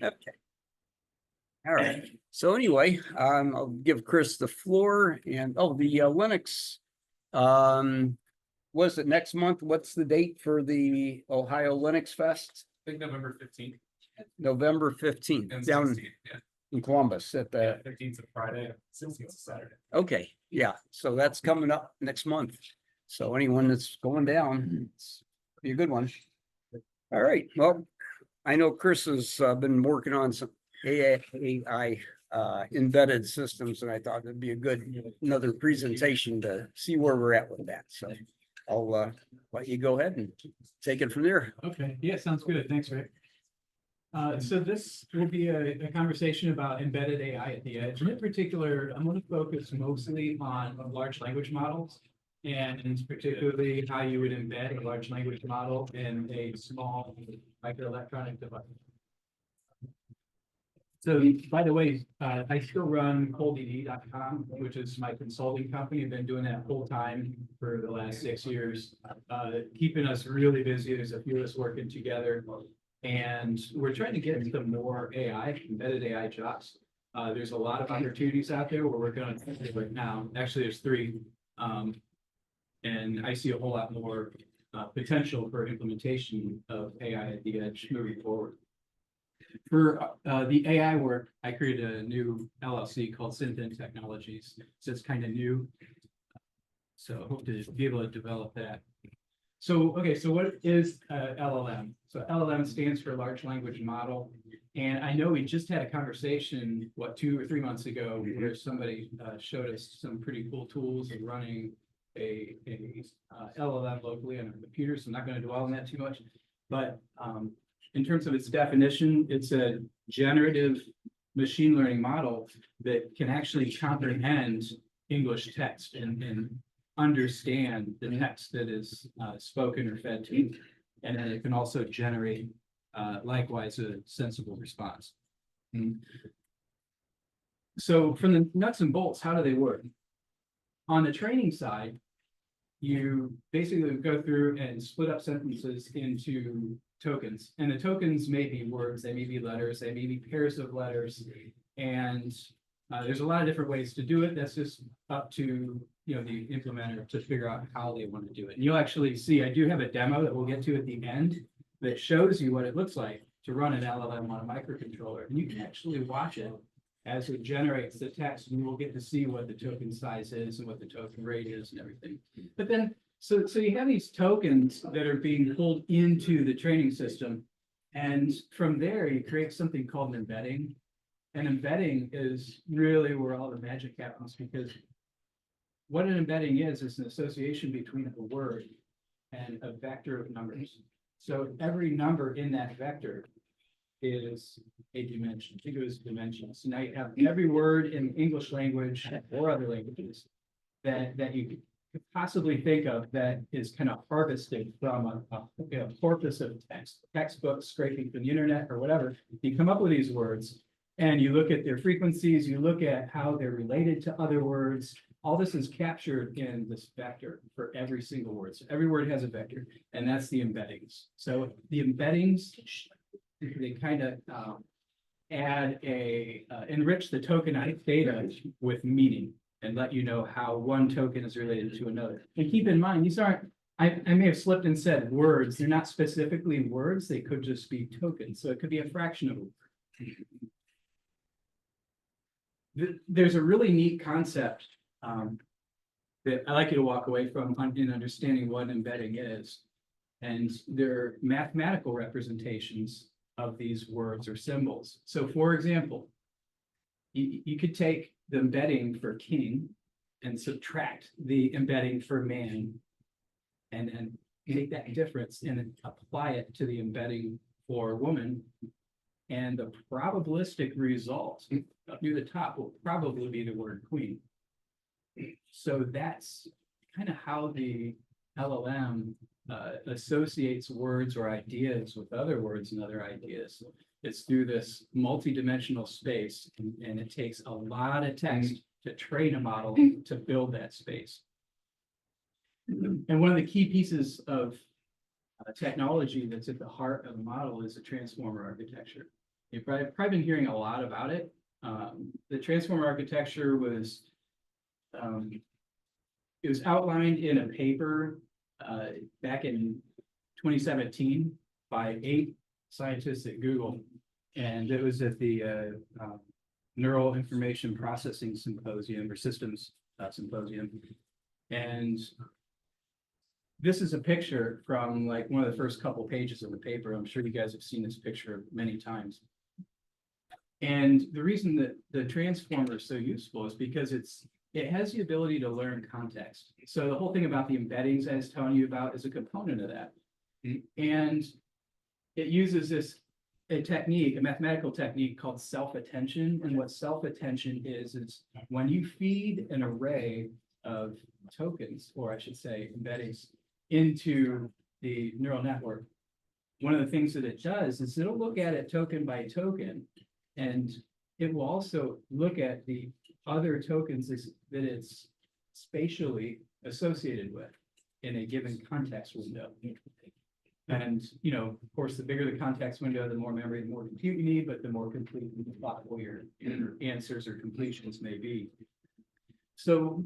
Okay. All right. So anyway, I'll give Chris the floor and, oh, the Linux, was it next month? What's the date for the Ohio Linux Fest? I think November 15th November 15th, and down 16th. Yeah. in Columbus at the, 15th is Friday, 16th is Saturday. okay, yeah, so that's coming up next month. So anyone that's going down, it's be a good one. All right, well, I know Chris has been working on some AI embedded systems, and I thought it'd be a good, another presentation to see where we're at with that. So I'll let you go ahead and take it from there. Okay, yeah, sounds good. Thanks, Rick. So this will be a conversation about embedded AI at the edge. And in particular, I'm going to focus mostly on large language models, and particularly how you would embed a large language model in a small microelectronic device. So, by the way, I still run ColdED.com, which is my consulting company. I've been doing that full time for the last 6 years, keeping us really busy. There's a few of us working together, and we're trying to get some more AI, embedded AI jobs. There's a lot of opportunities out there. We're working on it right now. Actually, there's 3, and I see a whole lot more potential for implementation of AI at the edge moving forward. For the AI work, I created a new LLC called Synth Technologies. So it's kind of new. So I hope to be able to develop that. So, okay, so what is LLM? So LLM stands for Large Language Model. And I know we just had a conversation, 2 or 3 months ago, where somebody showed us some pretty cool tools of running a LLM locally on a computer. So I'm not going to dwell on that too much. But in terms of its definition, it's a generative machine learning model that can actually comprehend English text and understand the text that is spoken or fed to it. And then it can also generate, likewise, a sensible response. So from the nuts and bolts, how do they work? On the training side, you basically go through and split up sentences into tokens. And the tokens may be words, they may be letters, they may be pairs of letters. And there's a lot of different ways to do it. That's just up to the implementer to figure out how they want to do it. And you'll actually see, I do have a demo that we'll get to at the end that shows you what it looks like to run an LLM on a microcontroller. And you can actually watch it as it generates the text, and we'll get to see what the token size is and what the token rate is and everything. But then, so you have these tokens that are being pulled into the training system. And from there, you create something called an embedding. And embedding is really where all the magic happens, because what an embedding is an association between a word and a vector of numbers. So every number in that vector is a dimension. Think of it as dimensions. So now you have every word in the English language or other languages that you could possibly think of that is kind of harvested from a corpus of textbooks, scraping from the internet or whatever. You come up with these words and you look at their frequencies, you look at how they're related to other words. All this is captured in this vector for every single word. So every word has a vector, and that's the embeddings. So the embeddings, they kind of enrich the tokenized data with meaning and let you know how one token is related to another. And keep in mind, these aren't, I may have slipped and said words. They're not specifically words. They could just be tokens. So it could be a fraction of a word. There's a really neat concept that I like you to walk away from in understanding what embedding is. And they're mathematical representations of these words or symbols. So for example, you could take the embedding for king and subtract the embedding for man, and then take that difference and then apply it to the embedding for woman. And the probabilistic result up near the top will probably be the word queen. So that's kind of how the LLM associates words or ideas with other words and other ideas. It's through this multidimensional space, and it takes a lot of text to train a model to build that space. And one of the key pieces of technology that's at the heart of the model is a transformer architecture. You've probably been hearing a lot about it. The transformer architecture was, it was outlined in a paper back in 2017 by 8 scientists at Google. And it was at the Neural Information Processing Symposium or Systems Symposium. And this is a picture from like one of the first couple pages of the paper. I'm sure you guys have seen this picture many times. And the reason that the transformer is so useful is because it has the ability to learn context. So the whole thing about the embeddings I was telling you about is a component of that. And it uses a technique, a mathematical technique called self-attention. And what self-attention is when you feed an array of tokens, or I should say embeddings, into the neural network, one of the things that it does is it'll look at it token by token, and it will also look at the other tokens that it's spatially associated with in a given context window. And, you know, of course, the bigger the context window, the more memory, the more compute you need, but the more complete and thoughtful your answers or completions may be. So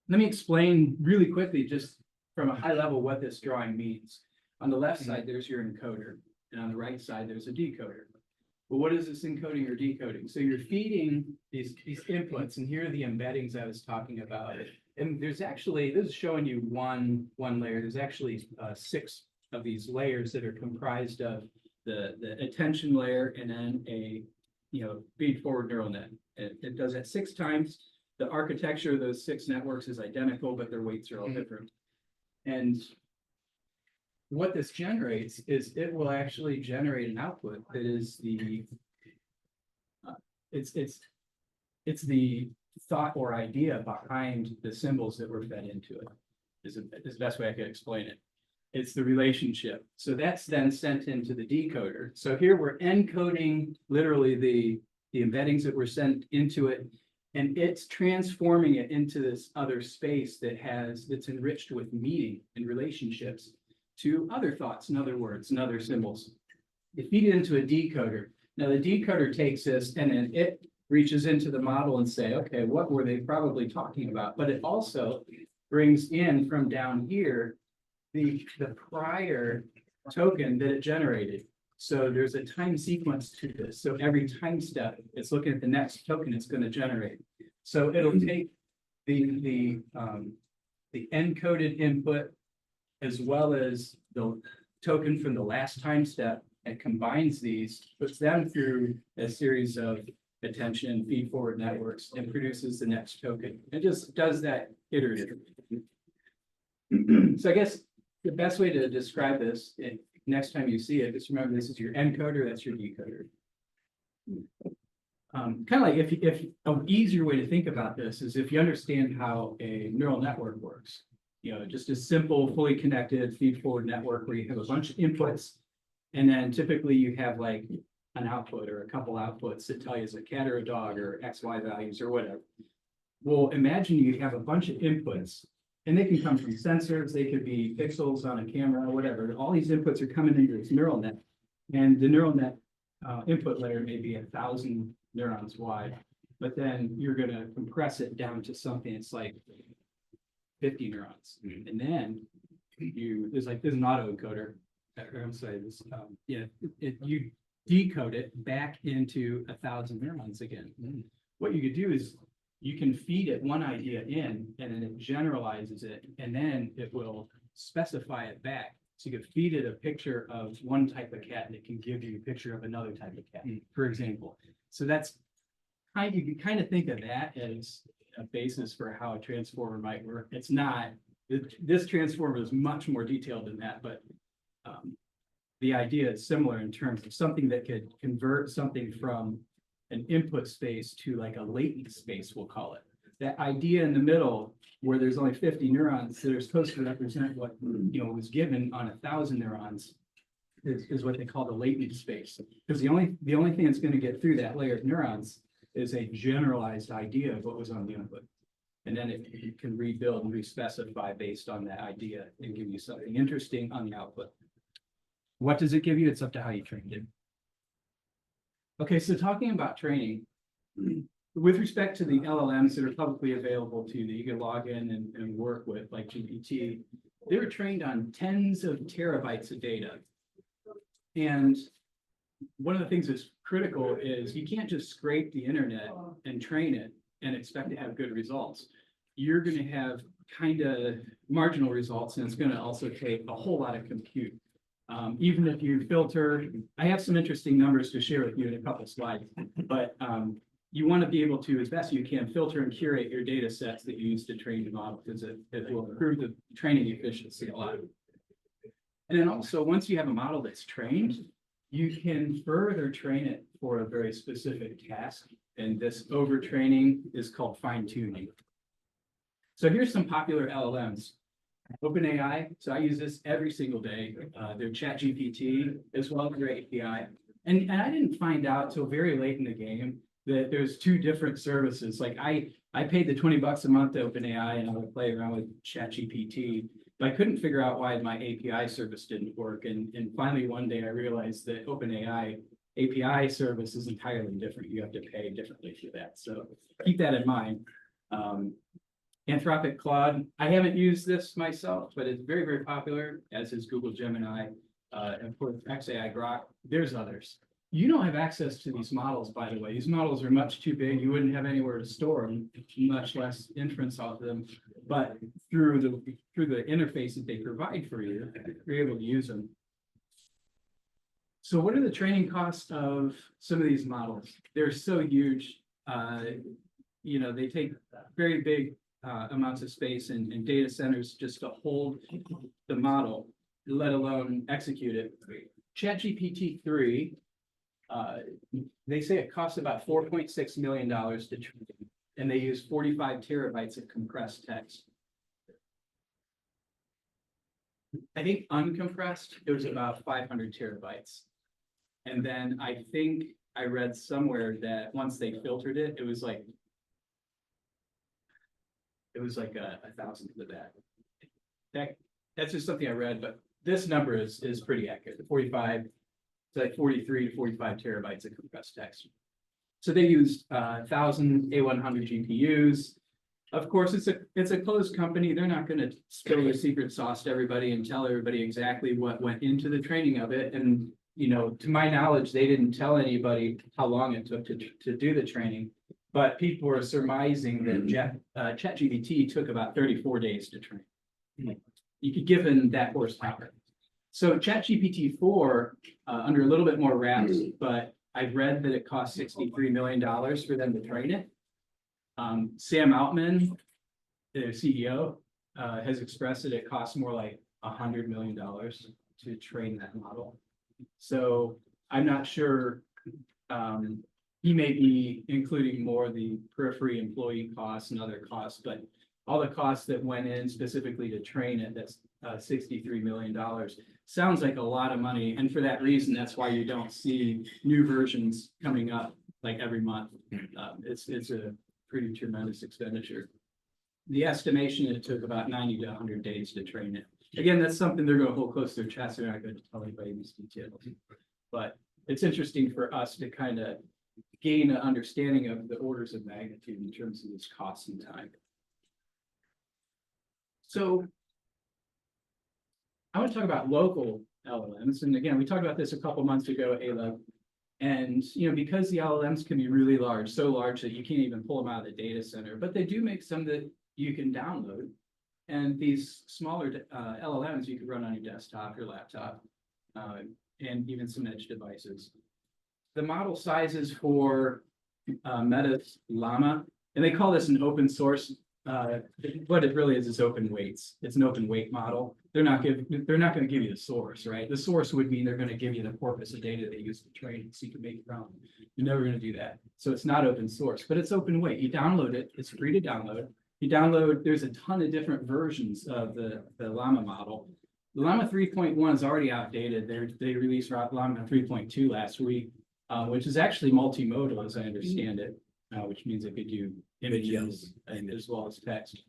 let me explain really quickly, just from a high level, what this drawing means. On the left side, there's your encoder, and on the right side, there's a decoder. Well, what is this encoding or decoding? So you're feeding these inputs, and here are the embeddings I was talking about. And there's actually, this is showing you one layer. There's actually 6 of these layers that are comprised of the attention layer and then a feed forward neural net. It does that 6 times. The architecture of those 6 networks is identical, but their weights are all different. And what this generates is it will actually generate an output that is the it's the thought or idea behind the symbols that were fed into it. Is the best way I could explain it. It's the relationship. So that's then sent into the decoder. So here we're encoding literally the embeddings that were sent into it, and it's transforming it into this other space that's enriched with meaning and relationships to other thoughts and other words and other symbols. You feed it into a decoder. Now the decoder takes this and then it reaches into the model and say, okay, what were they probably talking about? But it also brings in from down here the prior token that it generated. So there's a time sequence to this. So every time step, it's looking at the next token it's going to generate. So it'll take the encoded input as well as the token from the last time step and combines these, puts them through a series of attention feed forward networks and produces the next token. It just does that iteratively. So I guess the best way to describe this next time you see it, just remember this is your encoder, that's your decoder. Kind of like if an easier way to think about this is if you understand how a neural network works. Just a simple, fully connected feed-forward network where you have a bunch of inputs, and then typically you have like an output or a couple outputs that tell you it's a cat or a dog or X, Y values or whatever. Well, imagine you have a bunch of inputs, and they can come from sensors, they could be pixels on a camera or whatever. All these inputs are coming into this neural net, and the neural net input layer may be 1,000 neurons wide, but then you're going to compress it down to something that's like 50 neurons. And then there's an autoencoder, or I'm sorry, you decode it back into 1,000 neurons again. What you could do is you can feed it one idea in, and then it generalizes it, and then it will specify it back. So you could feed it a picture of one type of cat, and it can give you a picture of another type of cat, for example. So you can kind of think of that as a basis for how a transformer might work. It's not, this transformer is much more detailed than that, but the idea is similar in terms of something that could convert something from an input space to like a latent space, we'll call it. That idea in the middle where there's only 50 neurons that are supposed to represent what was given on 1,000 neurons is what they call the latent space. Because the only thing that's going to get through that layer of neurons is a generalized idea of what was on the input. And then it can rebuild and respecify based on that idea and give you something interesting on the output. What does it give you? It's up to how you trained it. Okay, so talking about training, with respect to the LLMs that are publicly available to you, that you can log in and work with, like GPT, they were trained on tens of terabytes of data. And one of the things that's critical is you can't just scrape the internet and train it and expect to have good results. You're going to have kind of marginal results, and it's going to also take a whole lot of compute. Even if you filter, I have some interesting numbers to share with you in a couple slides, but you want to be able to, as best you can, filter and curate your data sets that you use to train your model, because it will improve the training efficiency a lot. And then also, once you have a model that's trained, you can further train it for a very specific task. And this overtraining is called fine tuning. So here's some popular LLMs. OpenAI, so I use this every single day. Their ChatGPT as well as their API. And I didn't find out till very late in the game that there's two different services. Like I paid the $20 a month to OpenAI and I would play around with ChatGPT, but I couldn't figure out why my API service didn't work. And finally one day I realized that OpenAI API service is entirely different. You have to pay differently for that. So keep that in mind. Anthropic Claude, I haven't used this myself, but it's very, very popular, as is Google Gemini, and of course XAI Grok. There's others. You don't have access to these models, by the way. These models are much too big. You wouldn't have anywhere to store them, much less inference off them. But through the interface that they provide for you, you're able to use them. So what are the training costs of some of these models? They're so huge. They take very big amounts of space and data centers just to hold the model, let alone execute it. ChatGPT 3, they say it costs about $4.6 million to train, and they use 45 terabytes of compressed text. I think uncompressed, it was about 500 terabytes. And then I think I read somewhere that once they filtered it, it was like a 1,000th of that. That's just something I read, but this number is pretty accurate. The 45, it's like 43 to 45 terabytes of compressed text. So they used 1,000 A100 GPUs. Of course, it's a closed company. They're not going to spill their secret sauce to everybody and tell everybody exactly what went into the training of it. And to my knowledge, they didn't tell anybody how long it took to do the training. But people were surmising that ChatGPT took about 34 days to train. You could give them that horsepower. So ChatGPT 4, under a little bit more wraps, but I've read that it cost $63 million for them to train it. Sam Altman, the CEO, has expressed that it costs more like $100 million to train that model. So I'm not sure. He may be including more the periphery employee costs and other costs, but all the costs that went in specifically to train it, that's $63 million. Sounds like a lot of money. And for that reason, that's why you don't see new versions coming up like every month. It's a pretty tremendous expenditure. The estimation, it took about 90 to 100 days to train it. Again, that's something they're going to hold close to their chest. They're not going to tell anybody these details. But it's interesting for us to kind of gain an understanding of the orders of magnitude in terms of this cost and time. So I want to talk about local LLMs. And again, we talked about this a couple months ago at ALEB. And because the LLMs can be really large, so large that you can't even pull them out of the data center, but they do make some that you can download. And these smaller LLMs you could run on your desktop, your laptop, and even some edge devices. The model sizes for Meta's Llama, and they call this an open source. What it really is open weights. It's an open weight model. They're not going to give you the source, right? The source would mean they're going to give you the corpus of data they use to train, so you can make your own. You're never going to do that. So it's not open source, but it's open weight. You download it. It's free to download. You download. There's a ton of different versions of the Llama model. The Llama 3.1 is already outdated. They released Llama 3.2 last week, which is actually multimodal, as I understand it, which means it could do images and as well as text.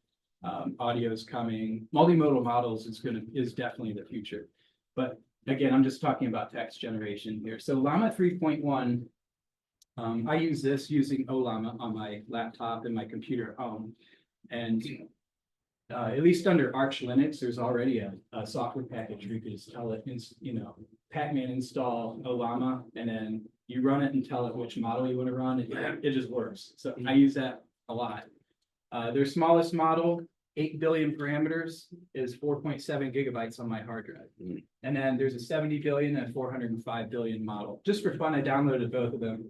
Audio is coming. Multimodal models is definitely the future. But again, I'm just talking about text generation here. So Llama 3.1 I use this using Olama on my laptop and my computer at home. And at least under Arch Linux, there's already a software package where you can just tell it, Pacman install Olama, and then you run it and tell it which model you want to run. It just works. So I use that a lot. Their smallest model, 8 billion parameters, is 4.7 gigabytes on my hard drive. And then there's a 70 billion and 405 billion model. Just for fun, I downloaded both of them.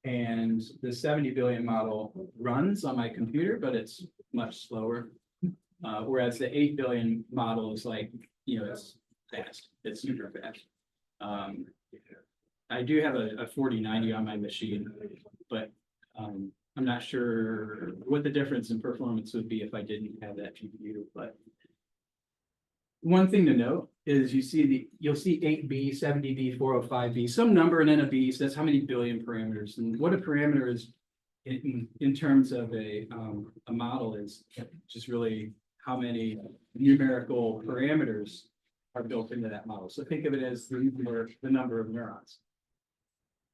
And the 70 billion model runs on my computer, but it's much slower. Whereas the 8 billion model is like, it's fast. It's super fast. I do have a 4090 on my machine, but I'm not sure what the difference in performance would be if I didn't have that GPU. But one thing to note is you'll see 8B, 70B, 405B, some number and then a B says how many billion parameters. And what a parameter is in terms of a model is just really how many numerical parameters are built into that model. So think of it as the number of neurons.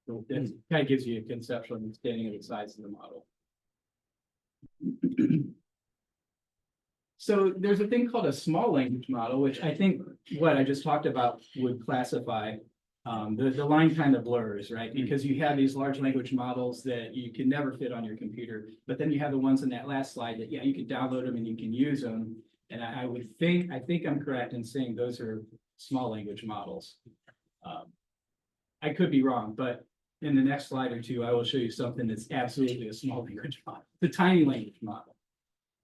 So it kind of gives you a conceptual understanding of the size of the model. So there's a thing called a small language model, which I think what I just talked about would classify. The line kind of blurs, right? Because you have these large language models that you can never fit on your computer, but then you have the ones in that last slide that, you can download them and you can use them. And I think I'm correct in saying those are small language models. I could be wrong, but in the next slide or two, I will show you something that's absolutely a small language model, the tiny language model.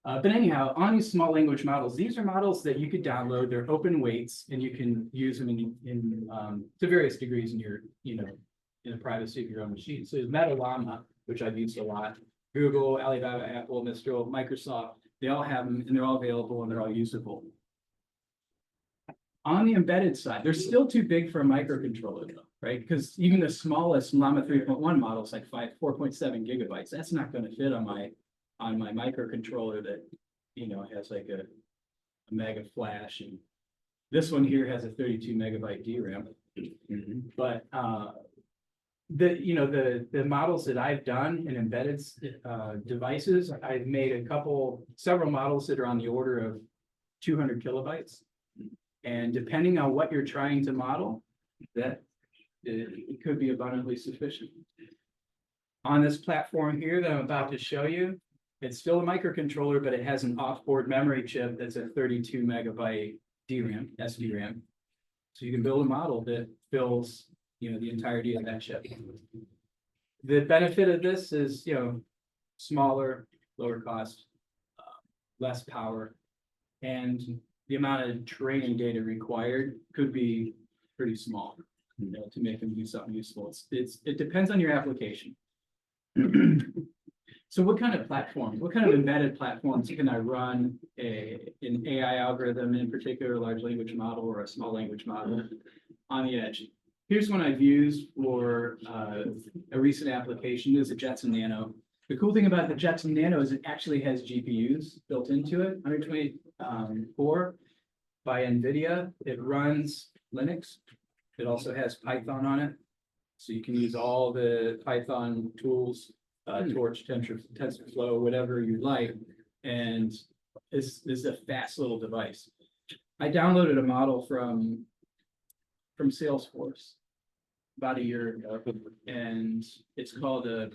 But anyhow, on these small language models, these are models that you could download. They're open weights, and you can use them to various degrees in your, in the privacy of your own machine. So Metalama, which I've used a lot, Google, Alibaba, Apple, Mistral, Microsoft, they all have them, and they're all available, and they're all usable. On the embedded side, they're still too big for a microcontroller, though, right? Because even the smallest Llama 3.1 model is like 4.7 gigabytes. That's not going to fit on my microcontroller that has like a mega flash, and this one here has a 32 megabyte DRAM. But the models that I've done in embedded devices, I've made several models that are on the order of 200 kilobytes, and depending on what you're trying to model, that it could be abundantly sufficient. On this platform here that I'm about to show you, it's still a microcontroller, but it has an off-board memory chip that's a 32 megabyte DRAM, SDRAM. So you can build a model that fills, the entirety of that chip. The benefit of this is, smaller, lower cost, less power, and the amount of training data required could be pretty small, to make them do something useful. It depends on your application. So what kind of platforms, what kind of embedded platforms can I run an AI algorithm, in particular a large language model or a small language model on the edge? Here's one I've used for a recent application is a Jetson Nano. The cool thing about the Jetson Nano is it actually has GPUs built into it, 124 by NVIDIA. It runs Linux. It also has Python on it. So you can use all the Python tools, Torch, TensorFlow, whatever you like. And this is a fast little device. I downloaded a model from Salesforce about a year ago, and it's called a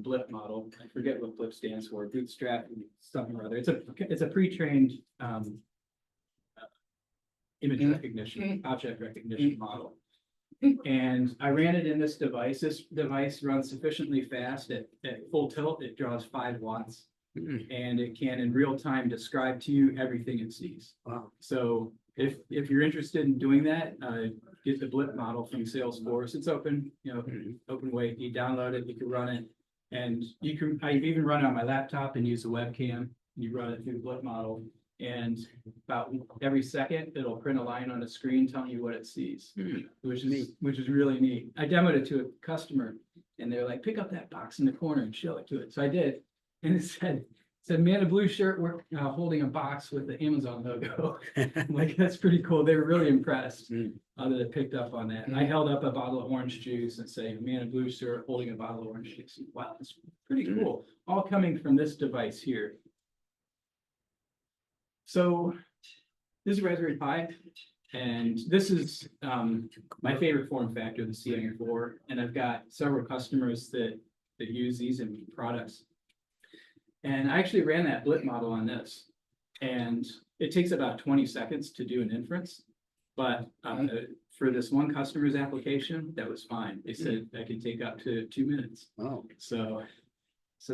blip model. I forget what blip stands for, bootstrap something or other. It's a pre-trained image recognition, object recognition model. And I ran it in this device. This device runs sufficiently fast at full tilt. It draws 5 watts, and it can in real time describe to you everything it sees. Wow. So if you're interested in doing that, get the blip model from Salesforce. It's open, open weight. You download it, you can run it, and I've even run it on my laptop and use a webcam. You run it through the blip model, and about every second it'll print a line on a screen telling you what it sees, which is really neat. I demoed it to a customer, and they're like, pick up that box in the corner and show it to it. So I did, and it said man in blue shirt, holding a box with the Amazon logo. I'm like, that's pretty cool. They were really impressed that it picked up on that. And I held up a bottle of orange juice and say, man in blue shirt holding a bottle of orange juice. Wow, that's pretty cool. All coming from this device here. So this is Raspberry Pi. And this is my favorite form factor, the CM4. And I've got several customers that use these in products. And I actually ran that blip model on this. And it takes about 20 seconds to do an inference. But for this one customer's application, that was fine. They said I could take up to 2 minutes. Oh, So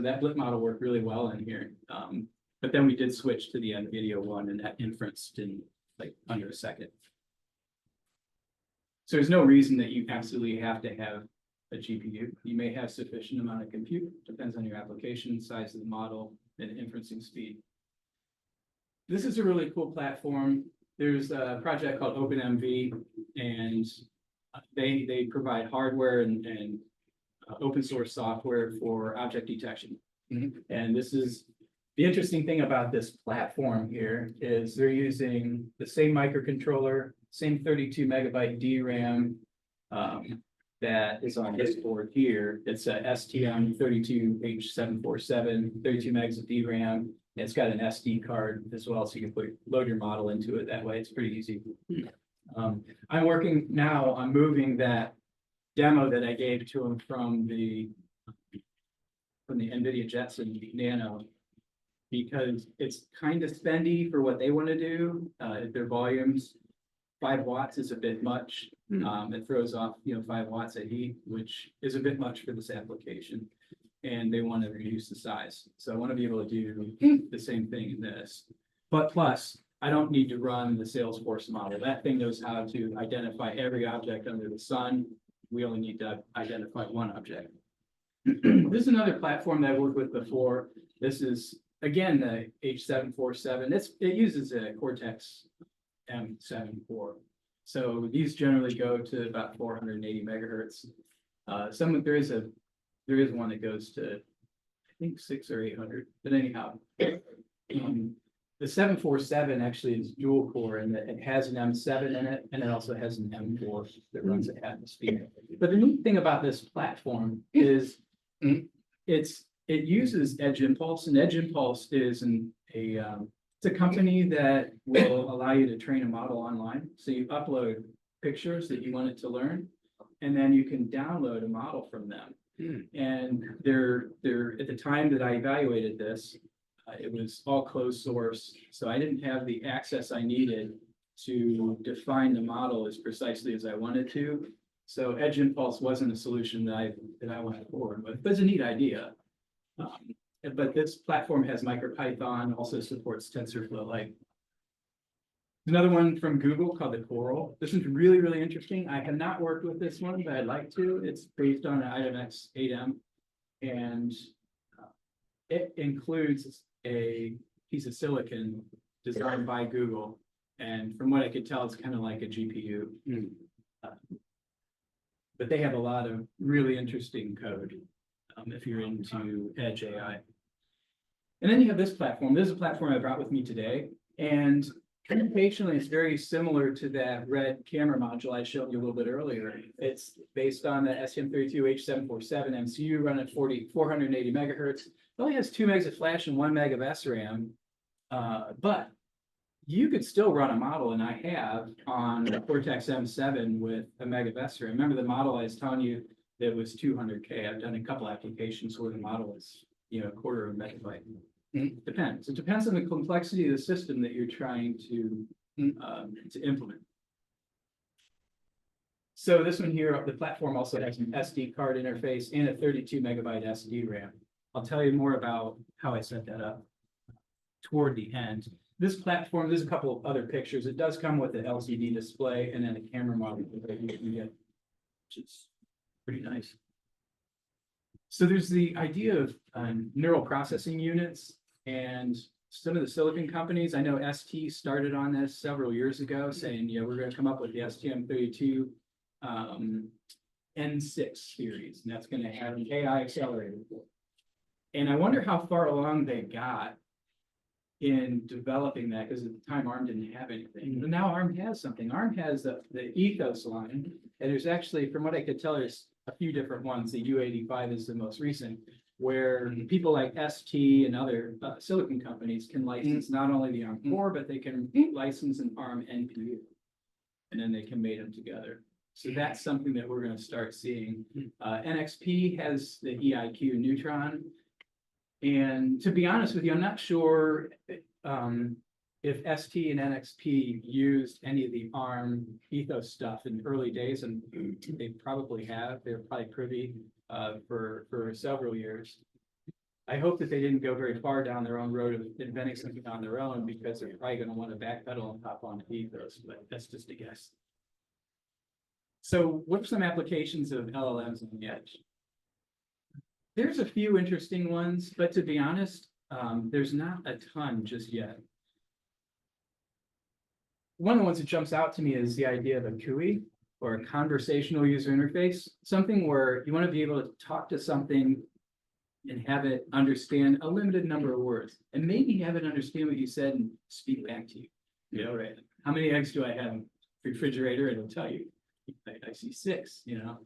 that blip model worked really well in here. But then we did switch to the NVIDIA one, and that inference in like under a second. So there's no reason that you absolutely have to have a GPU. You may have sufficient amount of compute, depends on your application, size of the model, and inferencing speed. This is a really cool platform. There's a project called OpenMV, and they provide hardware and open source software for object detection. And this is the interesting thing about this platform here is they're using the same microcontroller, same 32 megabyte DRAM that is on this board here. It's a STM32H747, 32 megs of DRAM. It's got an SD card as well, so you can load your model into it that way. It's pretty easy. I'm working now on moving that demo that I gave to them from the NVIDIA Jetson Nano, because it's kind of spendy for what they want to do. Their volumes, 5 watts is a bit much. It throws off, 5 watts of heat, which is a bit much for this application. And they want to reduce the size. So I want to be able to do the same thing in this. But plus, I don't need to run the Salesforce model. That thing knows how to identify every object under the sun. We only need to identify one object. This is another platform that I worked with before. This is, again, the H747. It uses a Cortex M7 So these generally go to about 480 megahertz. There is one that goes to, I think, 600 or 800. But anyhow, the 747 actually is dual core, and it has an M7 in it, and it also has an M4 that runs at half the speed. But the neat thing about this platform is it uses Edge Impulse, and Edge Impulse is it's a company that will allow you to train a model online. So you upload pictures that you want it to learn, and then you can download a model from them. And they're at the time that I evaluated this, it was all closed source. So I didn't have the access I needed to define the model as precisely as I wanted to. So Edge Impulse wasn't a solution that I went forward with, but it's a neat idea. But this platform has MicroPython, also supports TensorFlow-like. Another one from Google called the Coral. This is really, really interesting. I have not worked with this one, but I'd like to. It's based on an IMX 8M, and it includes a piece of silicon designed by Google. And from what I could tell, it's kind of like a GPU. But they have a lot of really interesting code if you're into edge AI. And then you have this platform. This is a platform I brought with me today. And computationally, it's very similar to that red camera module I showed you a little bit earlier. It's based on the STM32H747 MCU run at 480 megahertz. It only has 2 megs of flash and 1 meg of SRAM. But you could still run a model, and I have, on the Cortex M7 with a meg of SRAM. Remember the model I was telling you that was 200K. I've done a couple applications where the model is, a quarter of a megabyte. Depends. It depends on the complexity of the system that you're trying to implement. So this one here, the platform also has an SD card interface and a 32 megabyte SD RAM. I'll tell you more about how I set that up toward the end. This platform, there's a couple of other pictures. It does come with an LCD display and then a camera module that you can get, which is pretty nice. So there's the idea of neural processing units, and some of the silicon companies, I know ST started on this several years ago, saying, we're going to come up with the STM32 N6 series, and that's going to have an AI accelerator. And I wonder how far along they got in developing that, because at the time ARM didn't have anything. But now ARM has something. ARM has the ethos line, and there's actually, from what I could tell, there's a few different ones. The U85 is the most recent, where people like ST and other silicon companies can license not only the ARM core, but they can license an ARM NPU. And then they can mate them together. So that's something that we're going to start seeing. NXP has the EIQ Neutron. And to be honest with you, I'm not sure if ST and NXP used any of the ARM ethos stuff in the early days, and they probably have. They're probably privy for several years. I hope that they didn't go very far down their own road of inventing something on their own, because they're probably going to want to backpedal and hop on ethos, but that's just a guess. So what are some applications of LLMs on the edge? There's a few interesting ones, but to be honest, there's not a ton just yet. One of the ones that jumps out to me is the idea of a CUI, or a conversational user interface, something where you want to be able to talk to something and have it understand a limited number of words, and maybe have it understand what you said and speak back to you. You know, right? How many eggs do I have in the refrigerator? It'll tell you. I see 6, you know.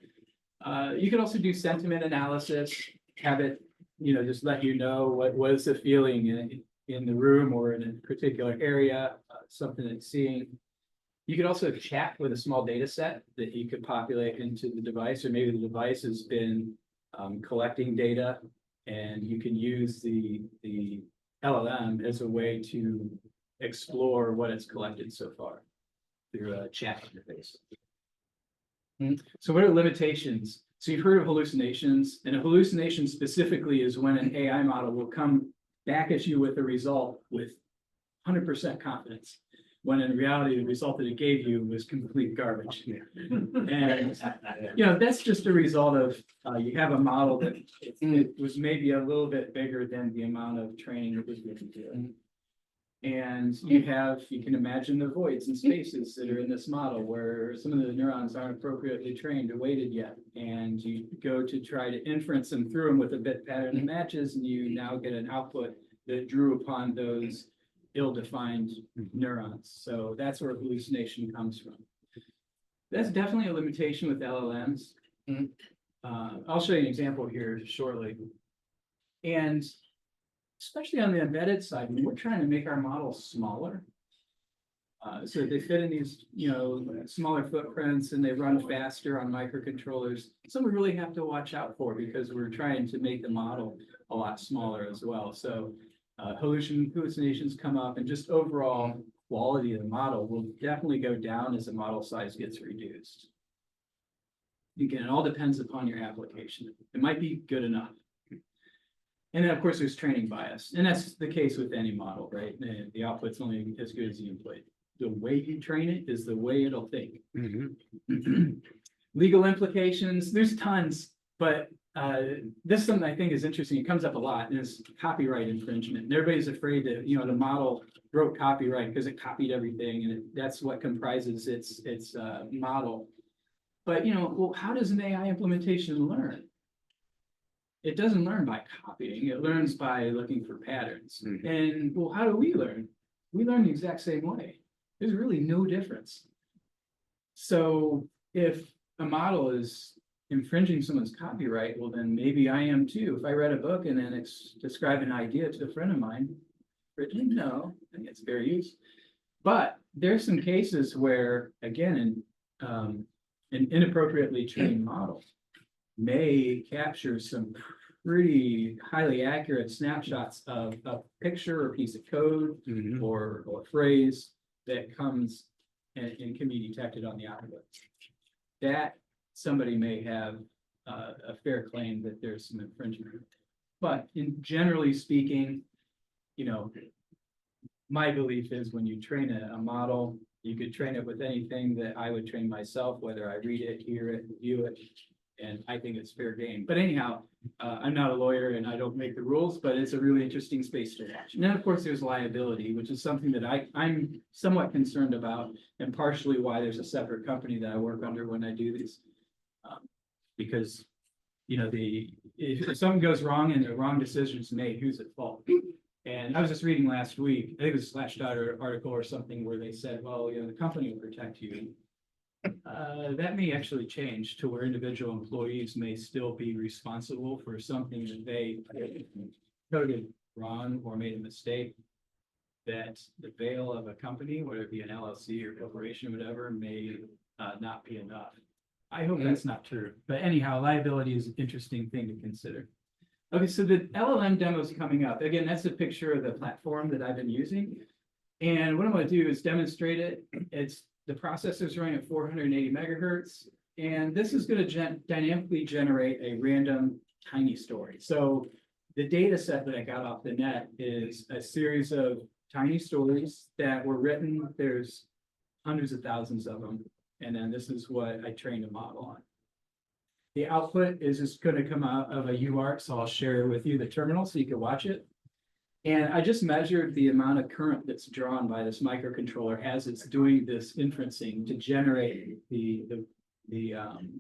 You can also do sentiment analysis, have it, you know, just let you know what is the feeling in the room or in a particular area, something it's seeing. You could also chat with a small data set that you could populate into the device, or maybe the device has been collecting data, and you can use the LLM as a way to explore what it's collected so far through a chat interface. So what are limitations? So you've heard of hallucinations, and a hallucination specifically is when an AI model will come back at you with a result with 100% confidence, when in reality, the result that it gave you was complete garbage. And, you know, that's just a result of, you have a model that it was maybe a little bit bigger than the amount of training it was given to it. And you can imagine the voids and spaces that are in this model where some of the neurons aren't appropriately trained or weighted yet. And you go to try to inference them through them with a bit pattern that matches, and you now get an output that drew upon those ill-defined neurons. So that's where hallucination comes from. That's definitely a limitation with LLMs. I'll show you an example here shortly. And especially on the embedded side, when we're trying to make our models smaller, so that they fit in these, you know, smaller footprints and they run faster on microcontrollers. So we really have to watch out for, because we're trying to make the model a lot smaller as well. So hallucinations come up, and just overall quality of the model will definitely go down as the model size gets reduced. Again, it all depends upon your application. It might be good enough. And then, of course, there's training bias, and that's the case with any model, right? The output's only as good as the input. The way you train it is the way it'll think. Legal implications, there's tons, but this is something I think is interesting. It comes up a lot, and it's copyright infringement. And everybody's afraid that, you know, the model broke copyright because it copied everything, and that's what comprises its model. But, you know, well, how does an AI implementation learn? It doesn't learn by copying. It learns by looking for patterns. And, well, how do we learn? We learn the exact same way. There's really no difference. So if a model is infringing someone's copyright, well, then maybe I am too. If I read a book and then describe an idea to a friend of mine, no, I think it's fair use. But there's some cases where, again, an inappropriately trained model may capture some pretty highly accurate snapshots of a picture or piece of code or a phrase that comes and can be detected on the output. That somebody may have a fair claim that there's some infringement. But generally speaking, you know, my belief is when you train a model, you could train it with anything that I would train myself, whether I read it, hear it, view it, and I think it's fair game. But anyhow, I'm not a lawyer and I don't make the rules, but it's a really interesting space to watch. And then, of course, there's liability, which is something that I'm somewhat concerned about, and partially why there's a separate company that I work under when I do these. Because, you know, if something goes wrong and the wrong decision is made, who's at fault? And I was just reading last week, I think it was a Slashdot article or something where they said, well, you know, the company will protect you. That may actually change to where individual employees may still be responsible for something that they coded wrong or made a mistake. That the veil of a company, whether it be an LLC or corporation or whatever, may not be enough. I hope that's not true, but anyhow, liability is an interesting thing to consider. Okay, so the LLM demo is coming up. Again, that's a picture of the platform that I've been using. And what I'm going to do is demonstrate it. The processor's running at 480 megahertz. And this is going to dynamically generate a random tiny story. So the data set that I got off the net is a series of tiny stories that were written. There's hundreds of thousands of them. And then this is what I trained a model on. The output is just going to come out of a UART, so I'll share with you the terminal so you can watch it. And I just measured the amount of current that's drawn by this microcontroller as it's doing this inferencing to generate the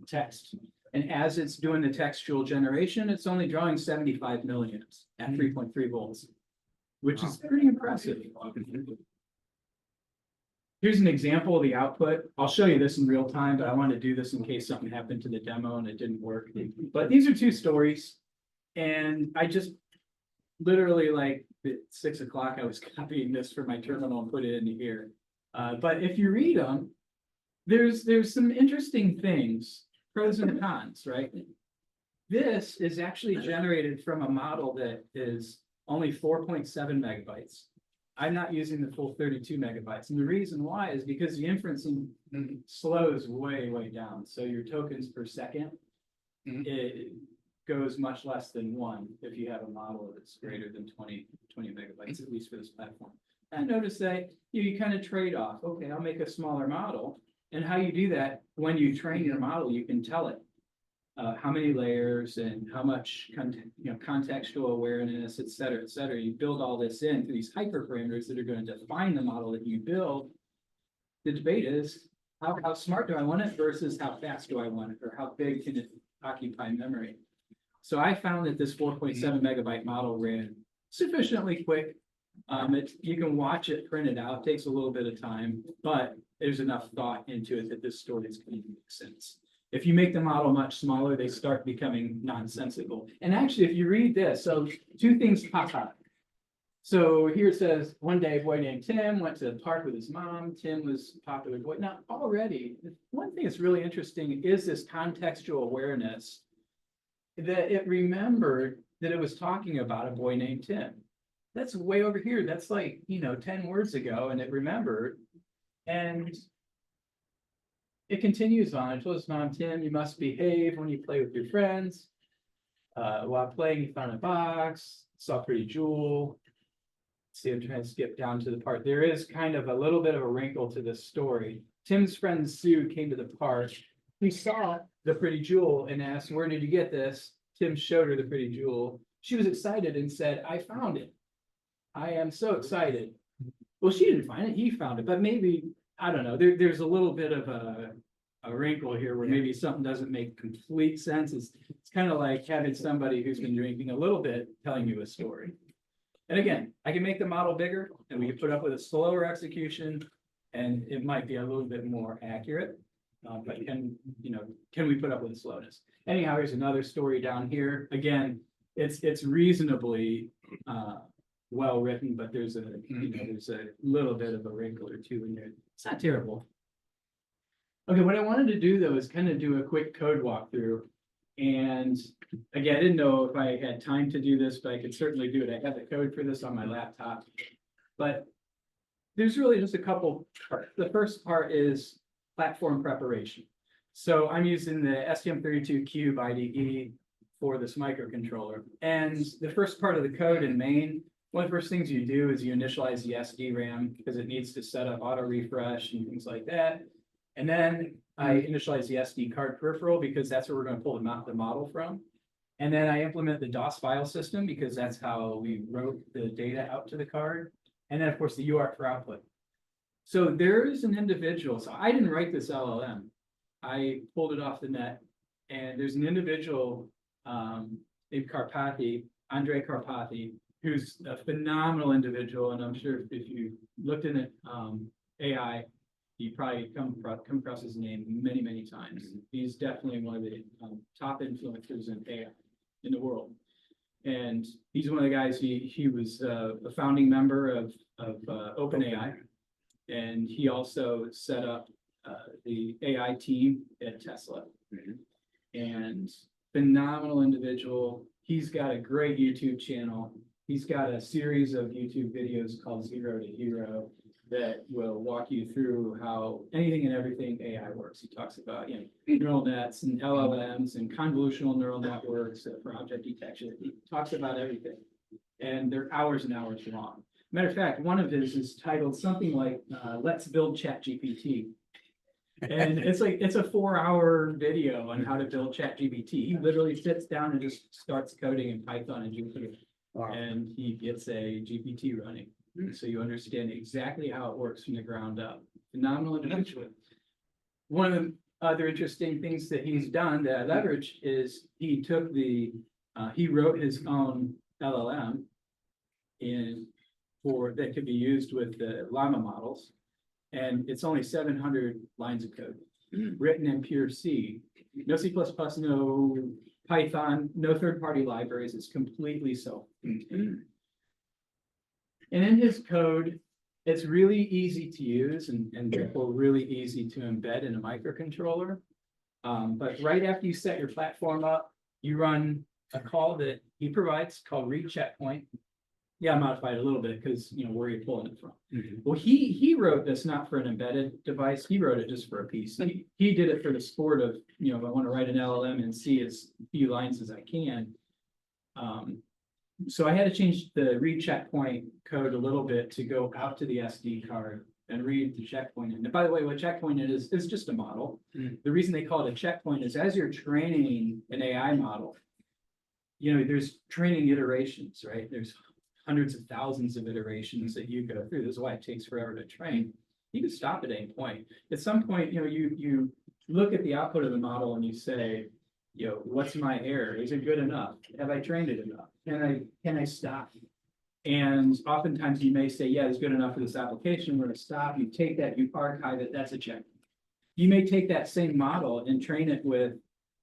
text. And as it's doing the textual generation, it's only drawing 75 milliamps at 3.3 volts, which is pretty impressive. Here's an example of the output. I'll show you this in real time, but I wanted to do this in case something happened to the demo and it didn't work. But these are two stories. And I just literally like at 6 o'clock, I was copying this for my terminal and put it into here. But if you read them, there's some interesting things, pros and cons, right? This is actually generated from a model that is only 4.7 megabytes. I'm not using the full 32 megabytes. And the reason why is because the inferencing slows way, way down. So your tokens per second, it goes much less than 1 if you have a model that's greater than 20 megabytes, at least for this platform. And I noticed that you kind of trade off. Okay, I'll make a smaller model. And how you do that, when you train your model, you can tell it how many layers and how much contextual awareness, et cetera, et cetera. You build all this in through these hyperparameters that are going to define the model that you build. The debate is how smart do I want it versus how fast do I want it, or how big can it occupy memory? So I found that this 4.7 megabyte model ran sufficiently quick. You can watch it printed out. It takes a little bit of time, but there's enough thought into it that this story is going to make sense. If you make the model much smaller, they start becoming nonsensical. And actually, if you read this, so two things pop up. So here it says, one day a boy named Tim went to the park with his mom. Tim was a popular boy. Now, already, one thing that's really interesting is this contextual awareness that it remembered that it was talking about a boy named Tim. That's way over here. That's like, 10 words ago, and it remembered. And it continues on. I told his mom, Tim, you must behave when you play with your friends. While playing, he found a box, saw a pretty jewel. See, I'm trying to skip down to the part. There is kind of a little bit of a wrinkle to this story. Tim's friend Sue came to the park. He saw the pretty jewel and asked, where did you get this? Tim showed her the pretty jewel. She was excited and said, I found it. I am so excited. Well, she didn't find it. He found it, but maybe, I don't know. There's a little bit of a wrinkle here where maybe something doesn't make complete sense. It's kind of like having somebody who's been drinking a little bit telling you a story. And again, I can make the model bigger and we can put up with a slower execution and it might be a little bit more accurate. But can we put up with the slowness? Anyhow, here's another story down here. Again, it's reasonably well written, but there's a little bit of a wrinkle or two in there. It's not terrible. Okay, what I wanted to do though is kind of do a quick code walkthrough. And again, I didn't know if I had time to do this, but I could certainly do it. I have the code for this on my laptop. But there's really just a couple parts. The first part is platform preparation. So I'm using the STM32Cube IDE for this microcontroller. And the first part of the code in main, one of the first things you do is you initialize the SD-RAM because it needs to set up auto refresh and things like that. And then I initialize the SD card peripheral because that's where we're going to pull the model from. And then I implement the DOS file system because that's how we wrote the data out to the card. And then of course the UART for output. So there is an individual. So I didn't write this LLM. I pulled it off the net. And there's an individual Andre Karpathy, who's a phenomenal individual, and I'm sure if you looked in it, AI, you probably come across his name many, many times. He's definitely one of the top influencers in AI in the world. And he's one of the guys, he was a founding member of OpenAI. And he also set up the AI team at Tesla. And phenomenal individual. He's got a great YouTube channel. He's got a series of YouTube videos called Zero to Hero that will walk you through how anything and everything AI works. He talks about, neural nets and LLMs and convolutional neural networks for object detection. He talks about everything. And they're hours and hours long. Matter of fact, one of his is titled something like, Let's Build ChatGPT. And it's a 4-hour video on how to build ChatGPT. He literally sits down and just starts coding in Python and Jupyter. Wow. And he gets a GPT running. So you understand exactly how it works from the ground up. Phenomenal individual. One of the other interesting things that he's done that I leverage is he took he wrote his own LLM that could be used with the Llama models. And it's only 700 lines of code, written in pure C. No C++, no Python, no third-party libraries. It's completely self-contained. And in his code, it's really easy to use and therefore really easy to embed in a microcontroller. But right after you set your platform up, you run a call that he provides called read checkpoint. Yeah, I modified it a little bit because where you're pulling it from. Well, he wrote this not for an embedded device. He wrote it just for a PC. He did it for the sport of if I want to write an LLM and see as few lines as I can. So I had to change the read checkpoint code a little bit to go out to the SD card and read the checkpoint. And by the way, what checkpoint is just a model. The reason they call it a checkpoint is as you're training an AI model, there's training iterations, right? There's hundreds of thousands of iterations that you go through. This is why it takes forever to train. You can stop at any point. At some point, you look at the output of the model and you say, what's my error? Is it good enough? Have I trained it enough? Can I stop? And oftentimes you may say, yeah, it's good enough for this application. We're going to stop. You take that, you archive it. That's a check. You may take that same model and train it with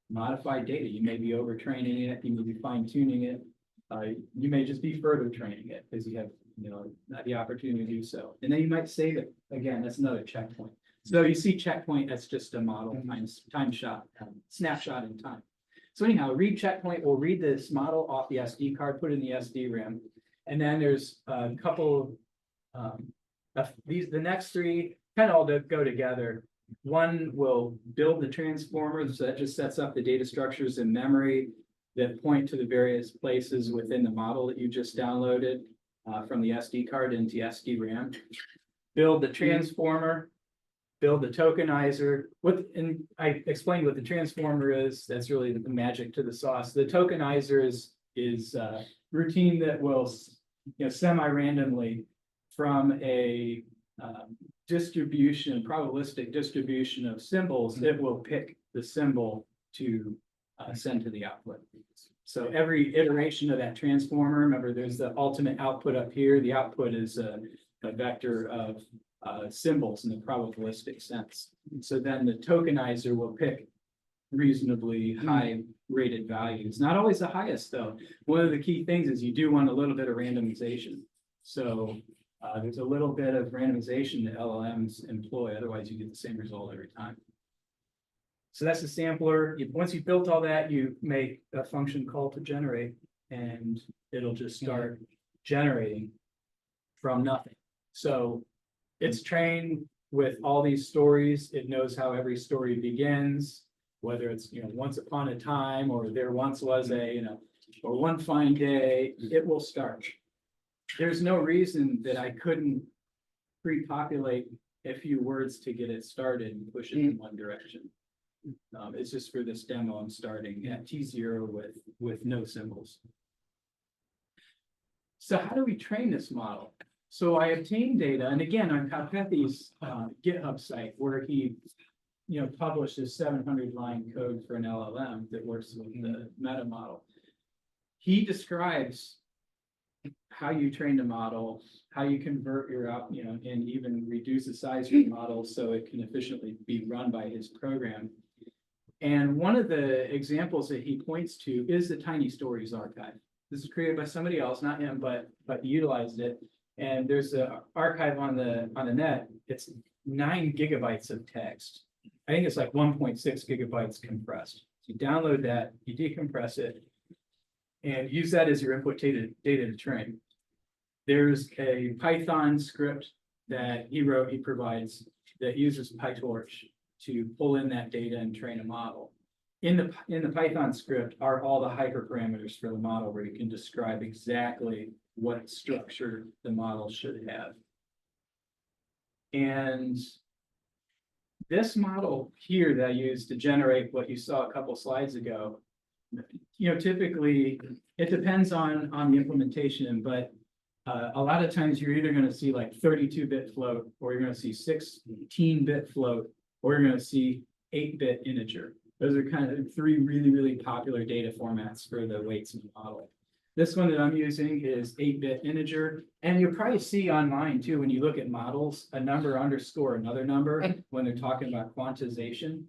modified data. You may be overtraining it. You may be fine tuning it. You may just be further training it because you have, the opportunity to do so. And then you might save it. Again, that's another checkpoint. So you see checkpoint, that's just a model snapshot in time. So anyhow, read checkpoint will read this model off the SD card, put it in the SD RAM. And then there's a couple, the next three kind of all go together. One will build the transformer, so that just sets up the data structures in memory that point to the various places within the model that you just downloaded from the SD card into SD RAM. Build the transformer, build the tokenizer. And I explained what the transformer is. That's really the magic to the sauce. The tokenizer is routine that will, semi-randomly from a probabilistic distribution of symbols, it will pick the symbol to send to the output. So every iteration of that transformer, remember there's the ultimate output up here. The output is a vector of symbols in the probabilistic sense. So then the tokenizer will pick reasonably high rated values. Not always the highest though. One of the key things is you do want a little bit of randomization. So there's a little bit of randomization that LLMs employ, otherwise you get the same result every time. So that's the sampler. Once you've built all that, you make a function call to generate, and it'll just start generating from nothing. So it's trained with all these stories. It knows how every story begins, whether it's, once upon a time, or there once was a, or one fine day, it will start. There's no reason that I couldn't pre-populate a few words to get it started and push it in one direction. It's just for this demo, I'm starting at T0 with no symbols. So how do we train this model? So I obtained data, and again, on Karpathy's GitHub site, where he, publishes 700-line code for an LLM that works with the meta model. he describes how you train a model, how you convert your out, and even reduce the size of your model so it can efficiently be run by his program. And one of the examples that he points to is the Tiny Stories archive. This is created by somebody else, not him, but he utilized it. And there's an archive on the net. It's 9 gigabytes of text. I think it's like 1.6 gigabytes compressed. So you download that, you decompress it, and use that as your input data to train. There's a Python script that he provides that uses PyTorch to pull in that data and train a model. In the Python script are all the hyperparameters for the model where you can describe exactly what structure the model should have. And this model here that I used to generate what you saw a couple slides ago, typically it depends on the implementation, but a lot of times you're either going to see like 32-bit float, or you're going to see 16-bit float, or you're going to see 8-bit integer. Those are kind of 3 really, really popular data formats for the weights in the model. This one that I'm using is 8-bit integer. And you'll probably see online too, when you look at models, a number underscore another number when they're talking about quantization.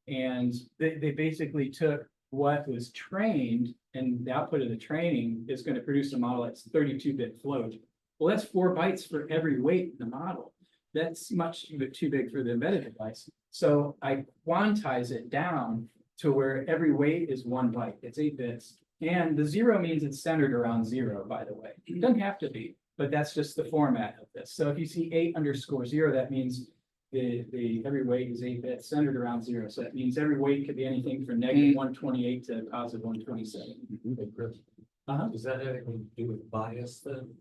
And they basically took what was trained, and the output of the training is going to produce a model that's 32-bit float. Well, that's 4 bytes for every weight in the model. That's much too big for the embedded device. So I quantize it down to where every weight is 1 byte. It's 8 bits. And the 0 means it's centered around 0, by the way. It doesn't have to be, but that's just the format of this. So if you see 8_0, that means the every weight is 8 bits centered around 0. So that means every weight could be anything from -128 to +127. Does that have anything to do with bias then?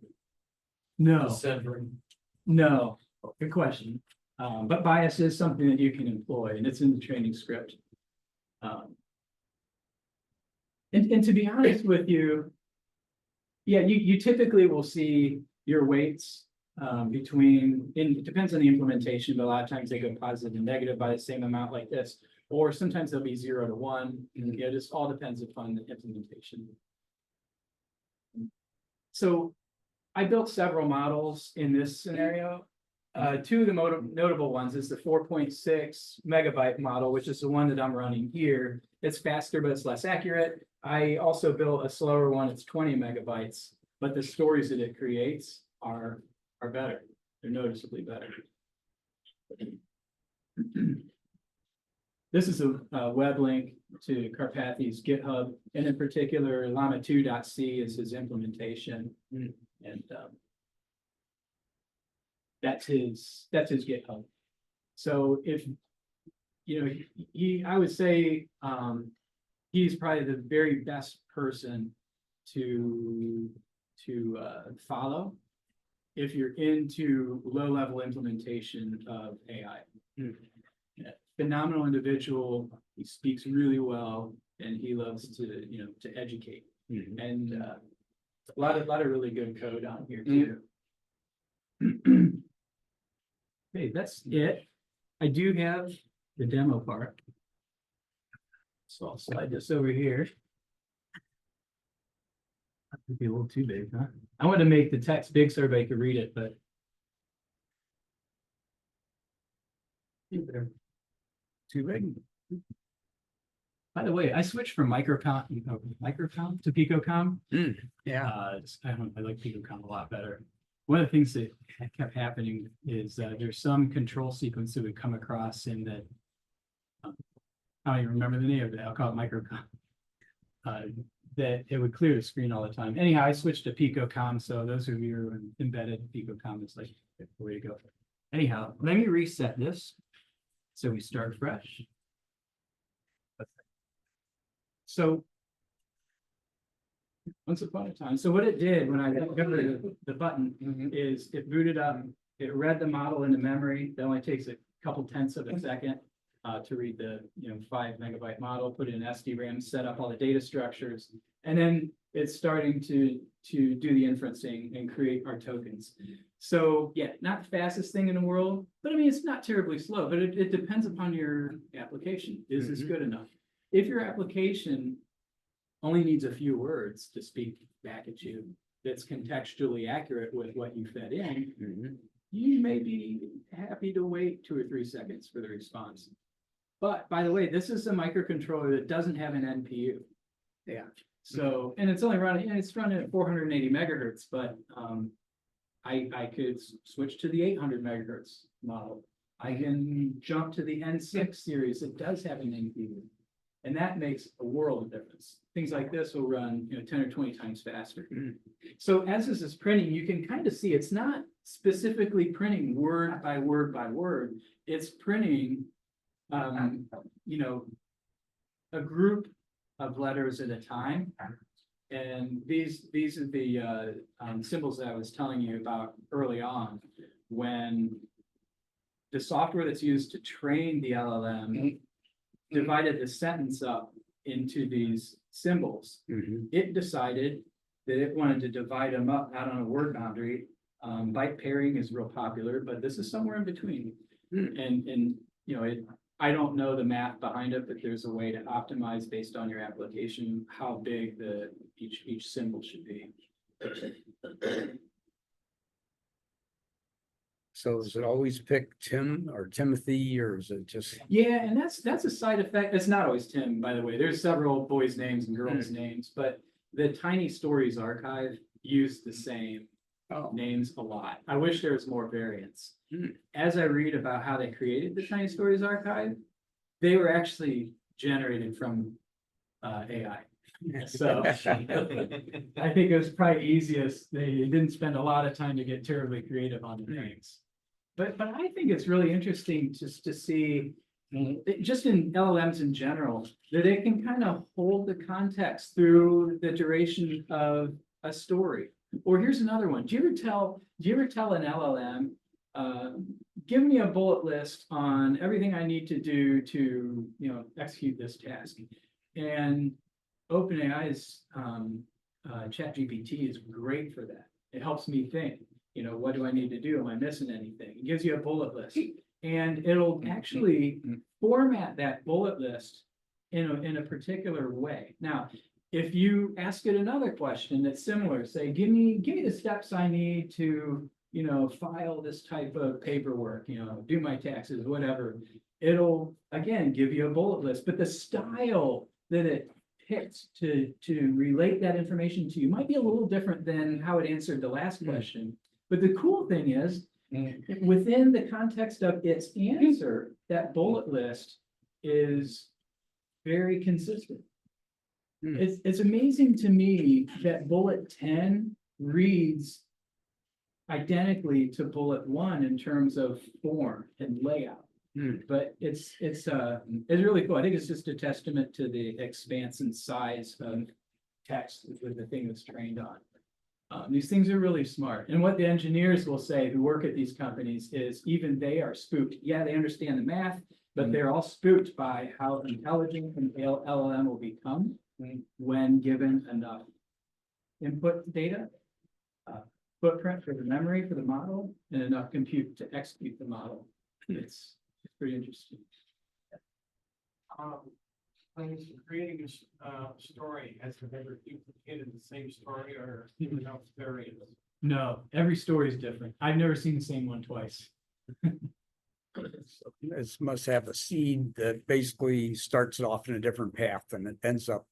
No. The centering? No, good question. But bias is something that you can employ, and it's in the training script. And to be honest with you, yeah, you typically will see your weights it depends on the implementation, but a lot of times they go positive and negative by the same amount like this, or sometimes they'll be 0 to 1. It just all depends upon the implementation. So I built several models in this scenario. 2 of the notable ones is the 4.6 megabyte model, which is the one that I'm running here. It's faster, but it's less accurate. I also built a slower one. It's 20 megabytes, but the stories that it creates are better. They're noticeably better. This is a web link to Karpathy's GitHub, and in particular, llama2.c is his implementation, and that's his GitHub. So if I would say he's probably the very best person to follow if you're into low-level implementation of AI. Yeah, phenomenal individual. He speaks really well, and he loves to educate. And a lot of really good code on here too. Okay, that's it. I do have the demo part. So I'll slide this over here. That could be a little too big, huh? I want to make the text big so everybody could read it, but too big. By the way, I switched from microcom to picocom. Yeah. I like picocom a lot better. One of the things that kept happening is there's some control sequence that we come across in that I don't even remember the name of it. I'll call it microcom. That it would clear the screen all the time. Anyhow, I switched to picocom, so those of you who are embedded, picocom is like the way to go. Anyhow, let me reset this so we start fresh. So once upon a time, so what it did when I got the button is it booted up, it read the model into memory. That only takes a couple tenths of a second to read the 5 megabyte model, put it in SD-RAM, set up all the data structures, and then it's starting to do the inferencing and create our tokens. So yeah, not the fastest thing in the world, but I mean it's not terribly slow, but it depends upon your application. Is this good enough? If your application only needs a few words to speak back at you that's contextually accurate with what you fed in, Mhm. you may be happy to wait 2 or 3 seconds for the response. But by the way, this is a microcontroller that doesn't have an NPU. Yeah. So, and it's only running, and it's running at 480 megahertz, but I could switch to the 800 megahertz model. I can jump to the N6 series. It does have an NPU. And that makes a world of difference. Things like this will run, 10 or 20 times faster. Mm. So as this is printing, you can kind of see it's not specifically printing word by word by word. It's printing, a group of letters at a time. And these are the symbols that I was telling you about early on, when the software that's used to train the LLM divided the sentence up into these symbols. Mhm. It decided that it wanted to divide them up, not on a word boundary. Byte pairing is real popular, but this is somewhere in between. Hmm. And I don't know the math behind it, but there's a way to optimize based on your application, how big each symbol should be. So is it always pick Tim or Timothy, or is it just? Yeah, and that's a side effect. It's not always Tim, by the way. There's several boys' names and girls' names, but the Tiny Stories archive used the same Oh. names a lot. I wish there was more variance. Hmm. As I read about how they created the Tiny Stories archive, they were actually generated from AI. So I think it was probably easiest. They didn't spend a lot of time to get terribly creative on the names. But I think it's really interesting just to see, just in LLMs in general, that it can kind of hold the context through the duration of a story. Or here's another one. Do you ever tell an LLM, give me a bullet list on everything I need to do to, execute this task? And OpenAI's ChatGPT is great for that. It helps me think, what do I need to do? Am I missing anything? It gives you a bullet list, and it'll actually format that bullet list in a particular way. Now, if you ask it another question that's similar, say, give me the steps I need to, file this type of paperwork, do my taxes, whatever. It'll, again, give you a bullet list, but the style that it picks to relate that information to you might be a little different than how it answered the last question. But the cool thing is, within the context of its answer, that bullet list is very consistent. Hmm. It's amazing to me that bullet 10 reads identically to bullet 1 in terms of form and layout. But it's really cool. I think it's just a testament to the expanse and size of text with the thing that's trained on. These things are really smart. And what the engineers will say who work at these companies is even they are spooked. Yeah, they understand the math, but they're all spooked by how intelligent an LLM will become when given enough input data, footprint for the memory for the model, and enough compute to execute the model. It's pretty interesting. When creating a story, has it ever duplicated the same story or even else variants? No, every story is different. I've never seen the same one twice. This must have a seed that basically starts it off in a different path and it ends up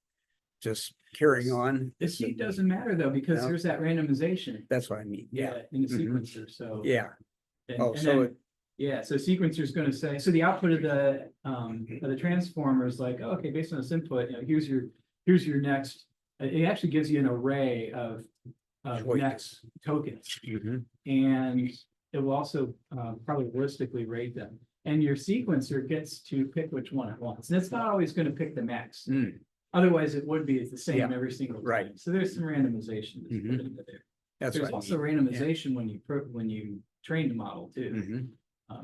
just carrying on. The seed doesn't matter though, because No. there's that randomization. That's what I mean. Yeah. In the Mhm. sequencer, so. Yeah. And- Oh, and so then- Yeah, so sequencer is gonna say, so the output of the transformer is like, oh, okay, based on this input, here's your next. It actually gives you an array of Choices. next tokens, Mhm. and it will also probabilistically rate them. And your sequencer gets to pick which one it wants, and it's not always gonna pick the max. Mm. Otherwise, it would be the same Yeah, every single right. time. So there's some randomization that's put Mhm. into there. That's There's what I also mean. randomization when you train the model too. Mhm.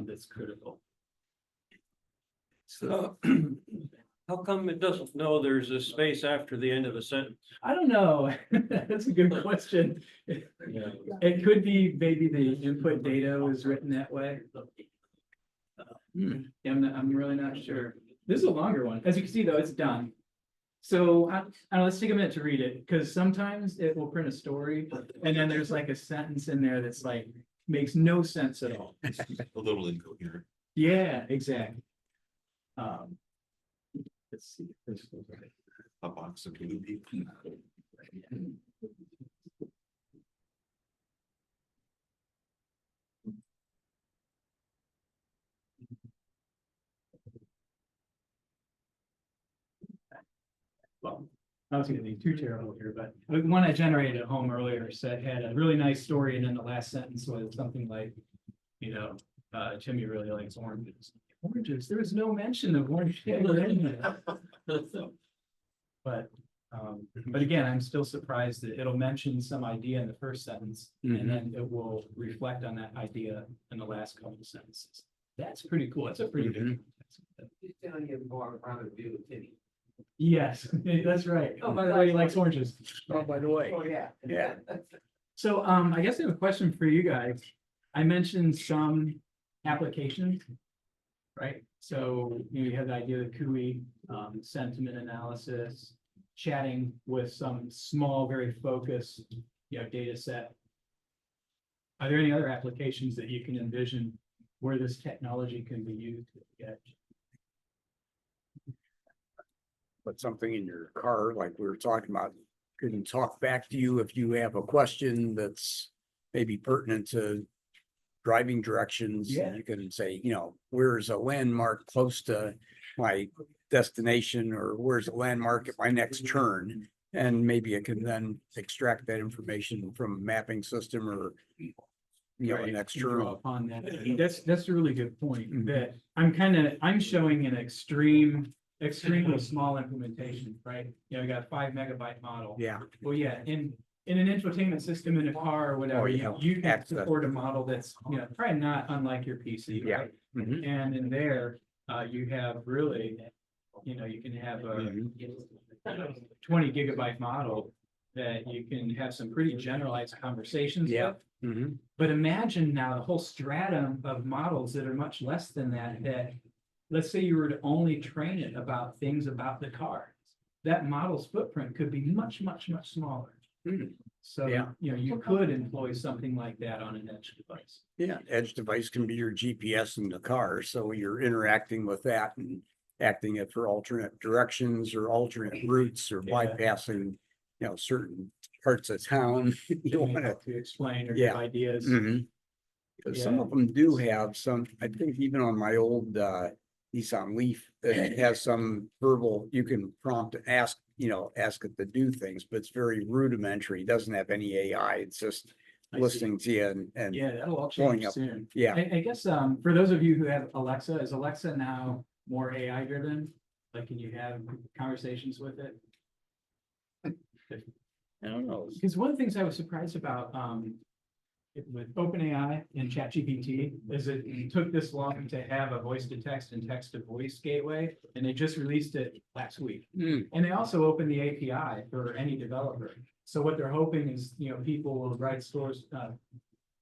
That's critical. So how come it doesn't know there's a space after the end of a sentence? I don't know. That's a good question. Yeah. It could be maybe the input data was written that way. Hmm. I'm really not sure. This is a longer one. As you can see though, it's done. So let's take a minute to read it, because sometimes it will print a story and then there's like a sentence in there that's like, makes no sense at all. A little incoherent. Yeah, exactly. Let's see. A box of blue people. Well, I was gonna be too terrible here, but the one I generated at home earlier said, had a really nice story, and then the last sentence was something like, Timmy really likes oranges. Oranges, there was no mention of orange. But again, I'm still surprised that it'll mention some idea in the first sentence, and then it will reflect on that idea in the last couple of sentences. That's pretty cool. That's a pretty good. It's telling you more around the view of Timmy. Yes, that's right. Oh, by the way, he likes oranges. Oh, by the way, Oh, yeah. Yeah. So, I guess I have a question for you guys. I mentioned some applications. Right, so you have the idea of CUI, sentiment analysis, chatting with some small, very focused, data set. Are there any other applications that you can envision where this technology can be used at the edge? put something in your car, like we were talking about, can talk back to you if you have a question that's maybe pertinent to driving directions. Yeah. You can say, where's a landmark close to my destination, or where's a landmark at my next turn? And maybe it can then extract that information from a mapping system or, Right, an and draw external. upon that. That's a really good point, Mhm. that I'm showing an extremely small implementation, right? I got a 5 MB model. Yeah, Well, yeah, in an infotainment system in a car or whatever, yeah. you can Access. support a model that's, probably not unlike your PC, Yeah. right? Mhm. And in there, you have really, you can have a Mhm. 20 GB model that you can have some pretty generalized conversations Yeah. with. Mhm. But imagine now the whole stratum of models that are much less than that, let's say you were to only train it about things about the car. That model's footprint could be much, much, much smaller. Mhm. So, Yeah. you could employ something like that on an edge device. Yeah, edge device can be your GPS in the car, so you're interacting with that and acting it for alternate directions or alternate routes or Yeah. bypassing, certain parts of town. You Maybe wanna. to explain or Yeah. give ideas. Mhm. Cause some Yeah. of them do have some, I think even on my old Nissan Leaf, it has some verbal, you can prompt, ask it to do things, but it's very rudimentary. It doesn't have any AI. It's just I see. listening to you and Yeah, that'll all Blowing change up. soon. yeah. I guess, for those of you who have Alexa, is Alexa now more AI driven? Like, can you have conversations with it? I don't know. Because one of the things I was surprised about, with OpenAI and ChatGPT is it took this long to have a voice to text and text to voice gateway, and they just released it last week. Mm, And they also opened the API for any developer. So what they're hoping is, people will write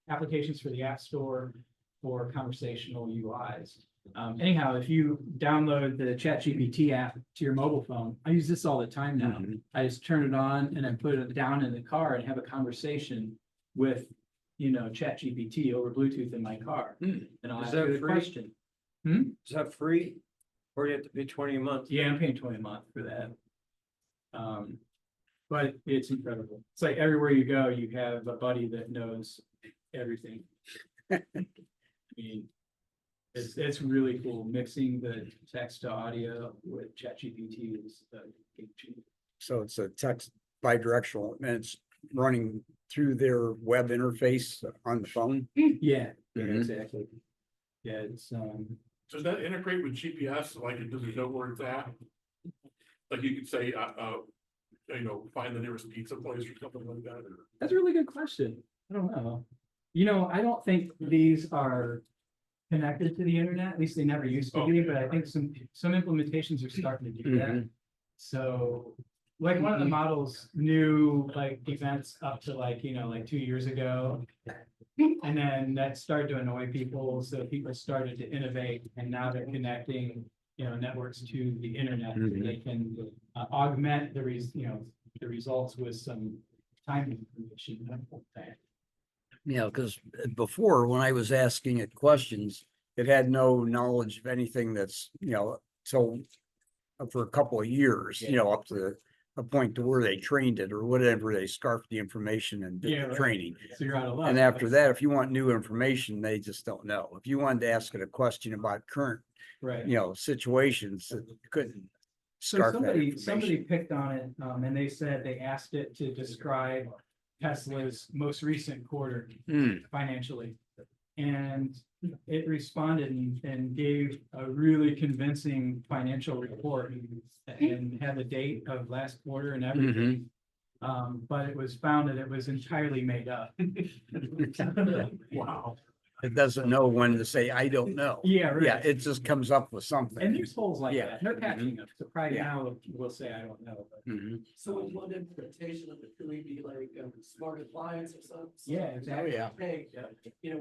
applications for the App Store for conversational UIs. Anyhow, if you download the ChatGPT app to your mobile phone, I use this all the time now. mhm. I just turn it on and I put it down in the car and have a conversation with, ChatGPT over Bluetooth in my car. Hmm. And I'll Is ask that it a free? question. Is that free? Or do you have to pay 20 a month? Yeah, I'm paying 20 a month for that. But it's incredible. It's like everywhere you go, you have a buddy that knows everything. I mean, it's really cool. Mixing the text to audio with ChatGPT is a game changer. So it's a text bidirectional and it's running through their web interface on the phone. Yeah, Mhm. exactly. Yeah, it's Does that integrate with GPS, like it does it know where it's at? Like you could say, find the nearest pizza place or something like that, or? that's a really good question. I don't know. I don't think these are connected to the internet, at least they never used to be, but I think some implementations are starting to do that. Mhm. So, like one of the models knew like events up to like 2 years ago. And then that started to annoy people, so people started to innovate, and now they're connecting, networks to the internet. Mhm. They can augment the results with some time information. Yeah, because before, when I was asking it questions, it had no knowledge of anything that's, so for a couple of years, up to a point to where they trained it or whatever, they scarfed the information and did Yeah, the right. training. So you're out of luck. And after that, if you want new information, they just don't know. If you wanted to ask it a question about current, Right. situations, it couldn't So scarf that somebody information. picked on it, and they said they asked it to describe Tesla's most recent quarter Hmm, financially. And it responded and gave a really convincing financial report and had the date of last quarter and everything. But it was found that it was entirely made up. Wow. It doesn't know when to say, I don't know. Yeah, Yeah, right. it just comes up with And something. there's holes like Yeah. that. They're patching them. So probably Yeah. now we'll say, I don't know. But Mhm. So would one implementation of it, could we be like smart appliance or something? Yeah, exactly. yeah. Hey,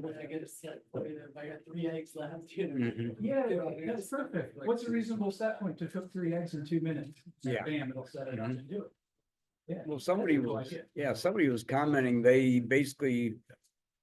when I get a set, if I got 3 eggs left, Mhm. Yeah, that's perfect. What's a reasonable set point to cook 3 eggs in 2 minutes? Yeah. Bam, it'll set it up and do it. Yeah. Well, somebody That's a cool was, idea. yeah, somebody was commenting, they basically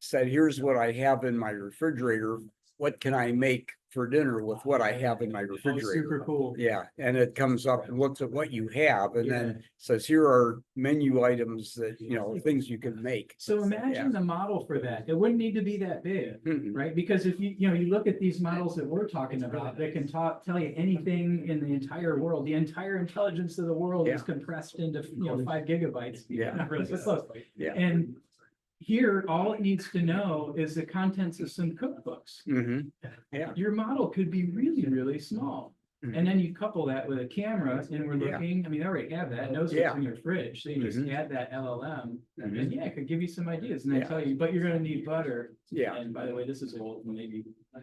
said, here's what I have in my refrigerator. What can I make for dinner with what I have in my Oh, refrigerator? super cool. Yeah, and it comes up and looks at what you have and then says, here are menu items that, things you can make. So imagine the model for that. It wouldn't need to be that big, Mhm. right? Because if you look at these models that we're talking about, they can tell you anything in the entire world. The entire intelligence of the world is Yeah. compressed into, 5 gigabytes. Yeah. Not really, but close. Yeah. And here, all it needs to know is the contents of some cookbooks. Mhm. Yeah. Your model could be really, really small. And then you couple that with a camera and we're Yeah. looking, I mean, they already have that, it knows what's Yeah. in your fridge, so you just Mhm. add that LLM. And Mhm. yeah, it could give you some ideas and they Yeah. tell you, but you're gonna need butter. Yeah, And by the way, this is old,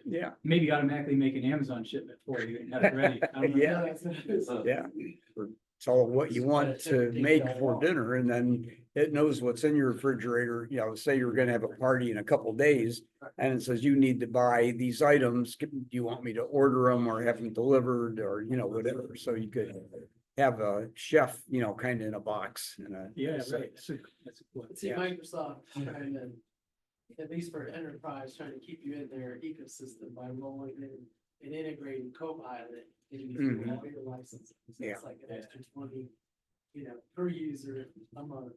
yeah, maybe automatically make an Amazon shipment for you and have it ready. I don't know. Yeah. yeah. Tell it what you want to make for dinner and then it knows what's in your refrigerator, say you're gonna have a party in a couple days. And it says you need to buy these items. Do you want me to order them or have them delivered or, whatever? So you could have a chef, kind of in a box. Yeah, right. So that's cool. See, Yeah. Microsoft trying to, at least for enterprise, trying to keep you in their ecosystem by rolling in and integrating Copilot into all your licenses. Yeah. It's like an extra 20, per user a month.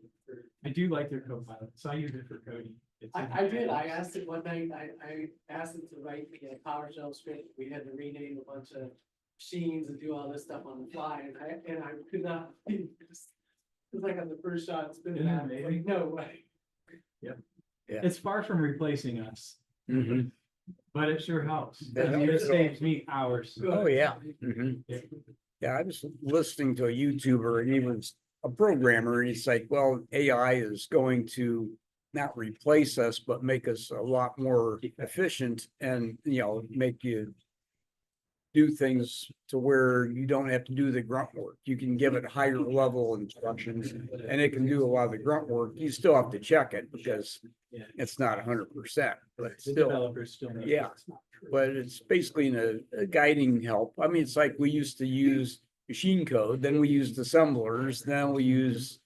I do like their Copilot, so I use it for coding. It's I did, I asked it one night, I asked it to write me a PowerShell script, we had to rename a bunch of machines and do all this stuff on the fly, and I could not. It was like on the first shot, it's been Isn't it that, amazing? no way. It's far from replacing us, Mhm. but it sure helps. It I mean, it helps. saves me hours. Oh, yeah. Mhm. Yeah, I was listening to a YouTuber and he was a programmer and he's like, well, AI is going to not replace us, but make us a lot more efficient and, make you do things to where you don't have to do the grunt work. You can give it higher level instructions and it can do a lot of the grunt work. You still have to check it because it's not 100%, but The still. developers still. know Yeah. it's not true. But it's basically a guiding help. I mean, it's like we used to use machine code, then we used assemblers, then we use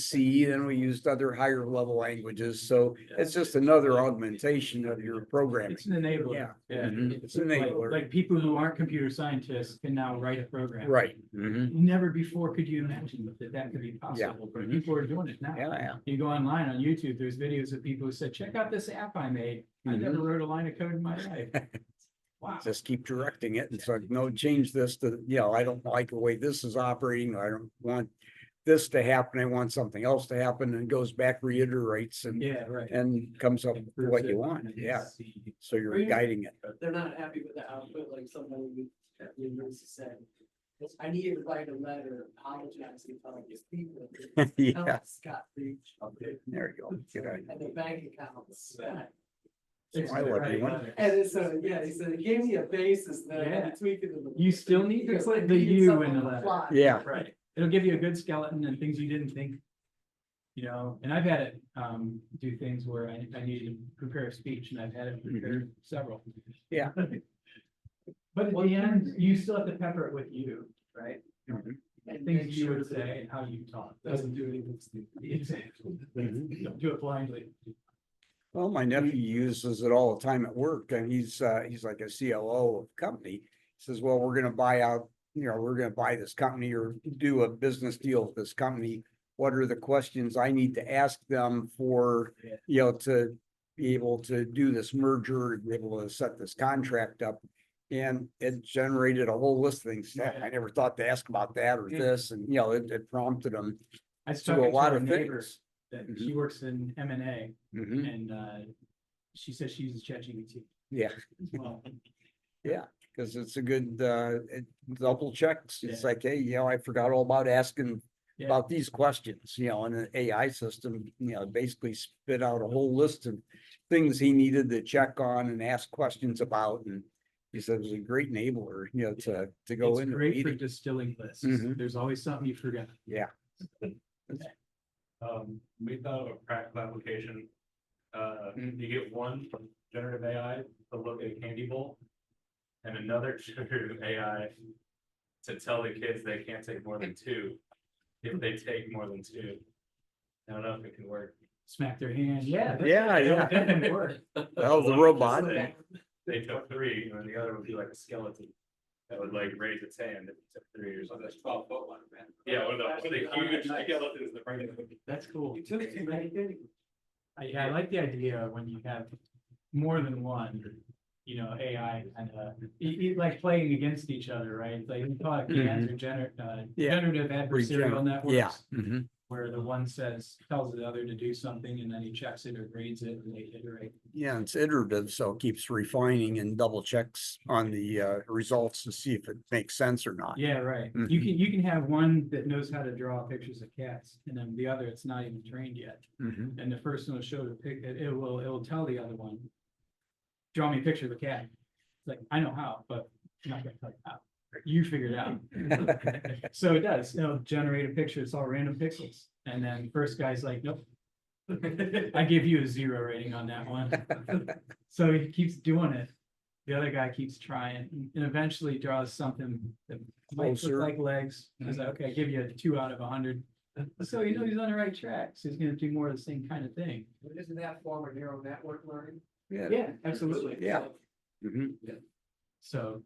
C, then we used other higher level languages. So it's just another augmentation of your programming. It's an enabler. Yeah. Yeah. Mhm. It's an Like- enabler. Like people who aren't computer scientists can now write a program. Right. Mhm. Never before could you imagine that could be possible, but Mhm. people are doing it now. Yeah, You go online on YouTube, there's videos of people who said, check out this app I made. I Mhm. never wrote a line of code in my life. Wow. Just keep directing it. And so, no, change this to, I don't like the way this is operating. I don't want this to happen. I want something else to happen and goes back, reiterates Yeah, right. and comes up with what you want. Yeah. So you're guiding it. They're not happy with the output, like somebody at the university said. I needed to write a letter apologizing to all these people. Yeah, Scott Reach there you go. Good idea. and the bank accounts. It's I the love right you. letter. And so, yeah, he said, it gave me a basis that I had to tweak it. a little You bit. still need to Because put I the needed you something in the on letter. fly. Yeah. Right. It'll give you a good skeleton and things you didn't think. And I've had it do things where I needed to prepare a speech and I've had it prepare several. Yeah. But at the end, you still have to pepper it with you, right? Mhm. And things you would say and how you talk. Doesn't do anything stupid. Exactly. Mhm. Don't do it blindly. Well, my nephew uses it all the time at work and he's like a COO of a company. He says, well, we're gonna buy out, we're gonna buy this company or do a business deal with this company. What are the questions I need to ask them for, to be able to do this merger, be able to set this contract up? And it generated a whole list of things. I never thought to ask about that or this, and it prompted them I was to a talking to lot our of neighbor things. that she works in M&A Mhm. and she says she uses ChatGPT Yeah. as well. Yeah, because it's a good, it double checks. It's Yeah. like, hey, I forgot all about asking Yeah. about these questions, and an AI system, basically spit out a whole list of things he needed to check on and ask questions about. And he said it was a great enabler, to go It's into great for meeting. distilling lists. Mhm. There's always something you forgot. Yeah. We thought of a practical application. You get one from generative AI to look at a candy bowl. And another generative AI to tell the kids they can't take more than two. If they take more than two. I don't know if it can work. Smack their hand. Yeah. that- Yeah, that would yeah. Definitely work. Well, the One would robot. just say They took three, and then the other would be like a skeleton. That would like raise its hand if it took 3 or something. 12-foot one, man. Yeah, one of the huge skeletons that bring it. That's cool. You took too many, didn't you? Yeah, I like the idea when you have more than one, AI kind of, like playing against each other, right? It's like, you call it GANs or Yeah. generative adversarial networks. Yeah. Mhm. Where the one tells the other to do something and then he checks it or grades it and they iterate. Yeah, it's iterative, so it keeps refining and double checks on the results to see if it makes sense or not. Yeah, right. Mhm. You can have one that knows how to draw pictures of cats and then the other, it's not even trained yet. Mhm. And the first one will show the pic, it will tell the other one, draw me a picture of a cat. It's like, I know how, but I'm not gonna tell you how. You figure it out. So it does, it'll generate a picture, it's all random pixels. And then first guy's like, nope. I give you a 0 rating on that one. So he keeps doing it. The other guy keeps trying and eventually draws something that might look Closer. like legs. He's like, okay, I give you a 2 out of 100. So he's on the right track. So he's gonna do more of the same kind of thing. Isn't that form of neural network learning? Yeah, absolutely. Yeah. Mhm. So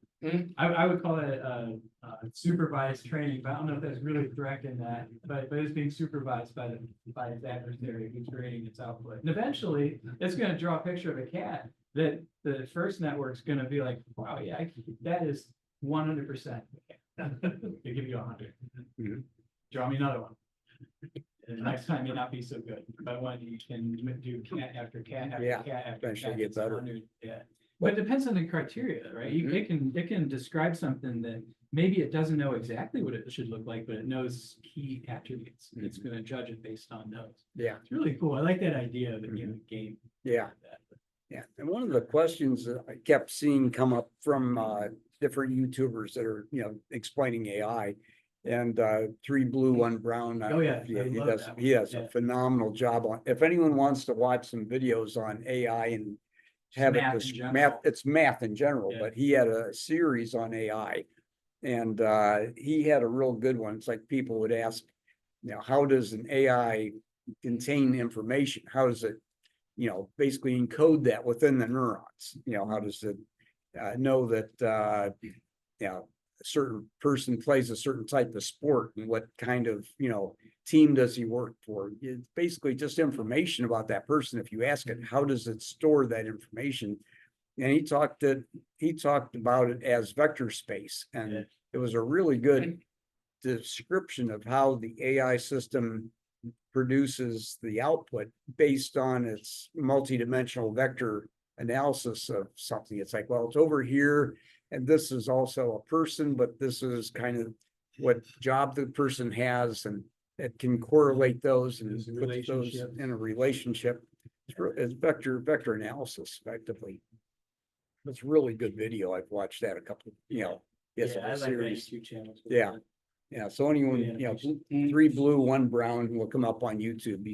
I would call it supervised training, but I don't know if that's really correct in that, but it's being supervised by its adversary who's creating its output. And eventually, it's gonna draw a picture of a cat that the first network's gonna be like, wow, yeah, that is 100%. They give you 100. Mhm. Draw me another one. And the next time may not be so good, but when you can do cat after cat after Yeah, cat after eventually cat, get it's better. 100, yeah. But it depends on the criteria, right? It can describe something that maybe it doesn't know exactly what it should look like, but it knows key attributes. And it's gonna judge it based on those. Yeah. It's really cool. I like that idea of the game. Yeah. Yeah, and one of the questions that I kept seeing come up from different YouTubers that are, explaining AI. And 3 blue, 1 brown. Oh, yeah, I he love does, that he one. does a Yeah. phenomenal job on, if anyone wants to watch some videos on AI and have it, Math in math, general. it's math in general, Yeah. but he had a series on AI. And he had a real good one. It's like people would ask, how does an AI contain information? How does it, basically encode that within the neurons? How does it know that, a certain person plays a certain type of sport and what kind of, team does he work for? It's basically just information about that person. If you ask it, how does it store that information? And he talked about it as vector space, and Yeah. it was a really good description of how the AI system produces the output based on its multidimensional vector analysis of something. It's like, well, it's over here, and this is also a person, but this is kind of what job the person has, and it can correlate those and There's a put those relationship. in a relationship. It's vector analysis effectively. It's a really good video. I've watched that a couple, it's Yeah, I a like that series. YouTube channel. Yeah. Yeah, so anyone, Yeah. 3 blue, 1 brown will come up on YouTube.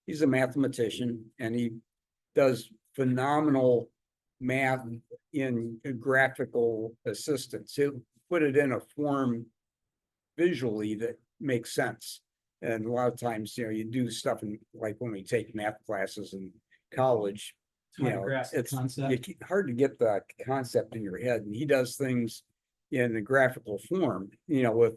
He's a mathematician and he does phenomenal math in graphical assistance. He'll put it in a form visually that makes sense. And a lot of times, you know, you do stuff in, like when we take math classes in college, you Hard to know, grasp the it's concept. hard to get the concept in your head. And he does things in the graphical form, you know, with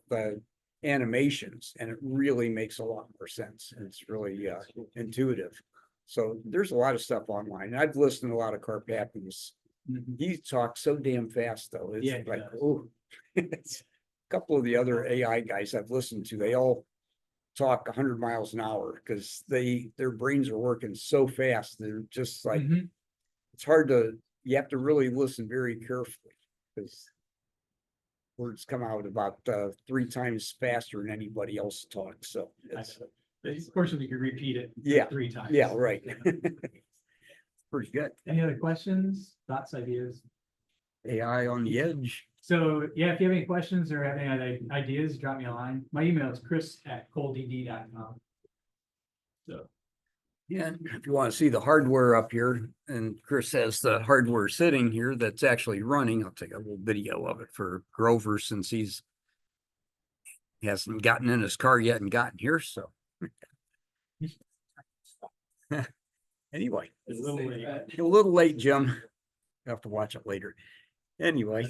animations, and it really makes a lot more sense. And it's really intuitive. So there's a lot of stuff online. I've listened to a lot of Carpathians. Mhm. He talks so damn fast though. It's Yeah, he like, does. oh, it's a couple of the other AI guys I've listened to, they all talk 100 miles an hour because their brains are working so fast. They're just like, Mhm. it's hard to, you have to really listen very carefully because words come out about 3 times faster than anybody else talks. So it's, Fortunately, you could repeat it yeah, 3 times. yeah, right. Pretty good. Any other questions, thoughts, ideas? AI on the edge. So, yeah, if you have any questions or have any other ideas, drop me a line. My email is chris@coledd.com. So, Yeah, if you want to see the hardware up here, and Chris has the hardware sitting here that's actually running, I'll take a little video of it for Grover since he hasn't gotten in his car yet and gotten here, so. Anyway, a little late, Jim. You'll have to watch it later. Anyway,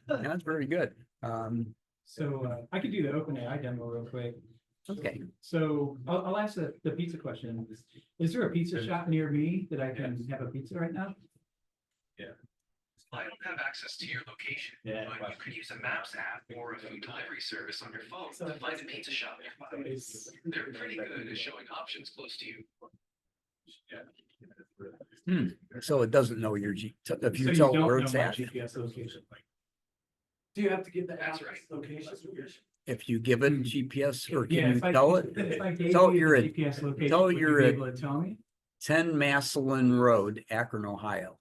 that's very good. so I could do the OpenAI demo real quick. Okay. So I'll ask the pizza question. Is there a pizza shop near me that I can have a pizza right now? I don't have access to your location, Yeah. but you could use a Maps app or a food delivery service on your phone to find a pizza shop nearby. They're pretty good at showing options close to you. So it doesn't know your if So you you tell don't where know it's my at, GPS location. Do you have to give the That's app right. location? if you give it GPS, or Yeah, can you if I- tell it? If I gave Tell you you're the at- GPS location, tell would you you're be at- able to tell me? 10 Massillon Road, Akron, Ohio.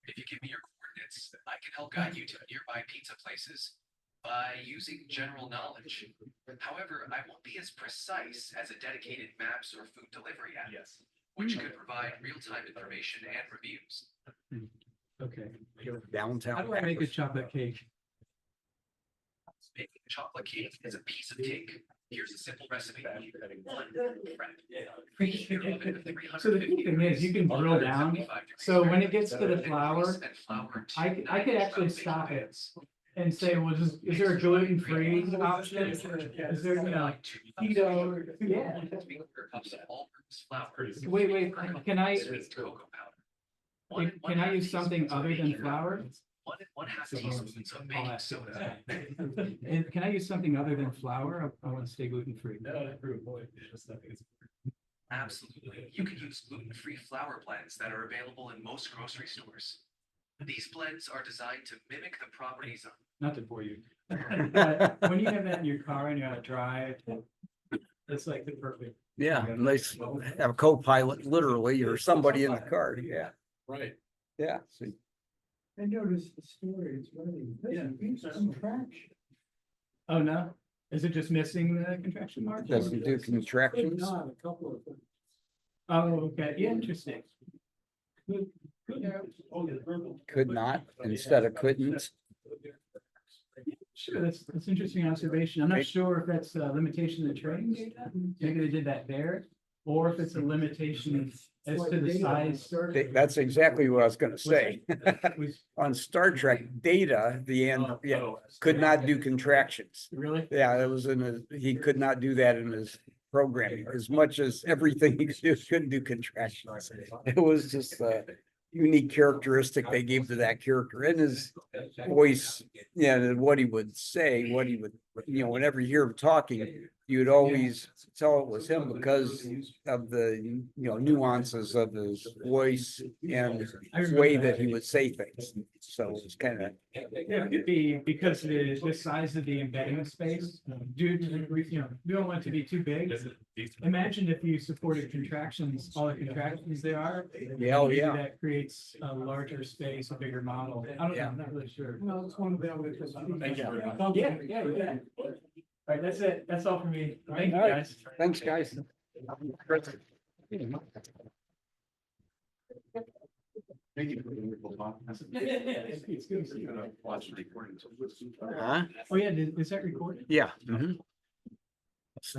If you give me your coordinates, I can help guide you to nearby pizza places by using general knowledge. However, I won't be as precise as a dedicated maps or food delivery app, which could provide real-time information and reviews. Okay. Downtown. How do I make a Akron. chocolate cake? Making chocolate cake is a piece of cake. Here's a simple recipe. 1. Prep. Preheat your oven to 350 So the cool thing is you can drill down. 175 degrees So when it Fahrenheit. gets to the Then flour, grease and flour to I could 9 actually round stop baking it pans. and say, well, is there a gluten-free option? Is there, you know, keto? Yeah. 3 cups of all-purpose flour. Wait, can I, Sweet cocoa powder. can I use something other than flour? 1 1/2 teaspoons of baking soda. And can I use something other than flour? I want to stay gluten-free. Absolutely. You can use gluten-free flour blends that are available in most grocery stores. These blends are designed to mimic the properties of Not to bore you. But when you have that in your car and you're on a drive, it's like the perfect. Yeah, nice. Have a co-pilot literally, or somebody in the car. Yeah, Right. yeah. So I noticed the story, it's running. Contraction. Oh, no? Is it just missing the contraction mark? it doesn't do contractions. Not a couple of them. Oh, okay, yeah, interesting. Could not instead of couldn't. Sure, that's interesting observation. I'm not Okay. sure if that's a limitation in training data. Maybe they did that there, or if it's a limitation as to the size. That's exactly what I was gonna say. Was On Star Trek data, the end, yeah, could not do contractions. really? Yeah, it was he could not do that in his programming as much as everything he could do, couldn't do contractions. It was just a unique characteristic they gave to that character and his voice, yeah, and what he would say, what he would, you know, whenever you hear him talking, you'd always tell it was him because of the, you know, nuances of his voice and the way that he would say things. So it's kind of, Yeah, it could be because the size of the embedding space, due to, you know, we don't want it to be too big. Imagine if you supported contractions, all the contractions there are. Yeah, oh, maybe yeah. That creates a larger space, a bigger model. I don't know, I'm not really sure. Well, it's one of them. Yeah. All right, that's it. That's all for me. Thank you, All right. guys. thanks, guys. It's good to see you. Watch the recording. Huh? Oh, yeah, is that recorded? Yeah. Mhm.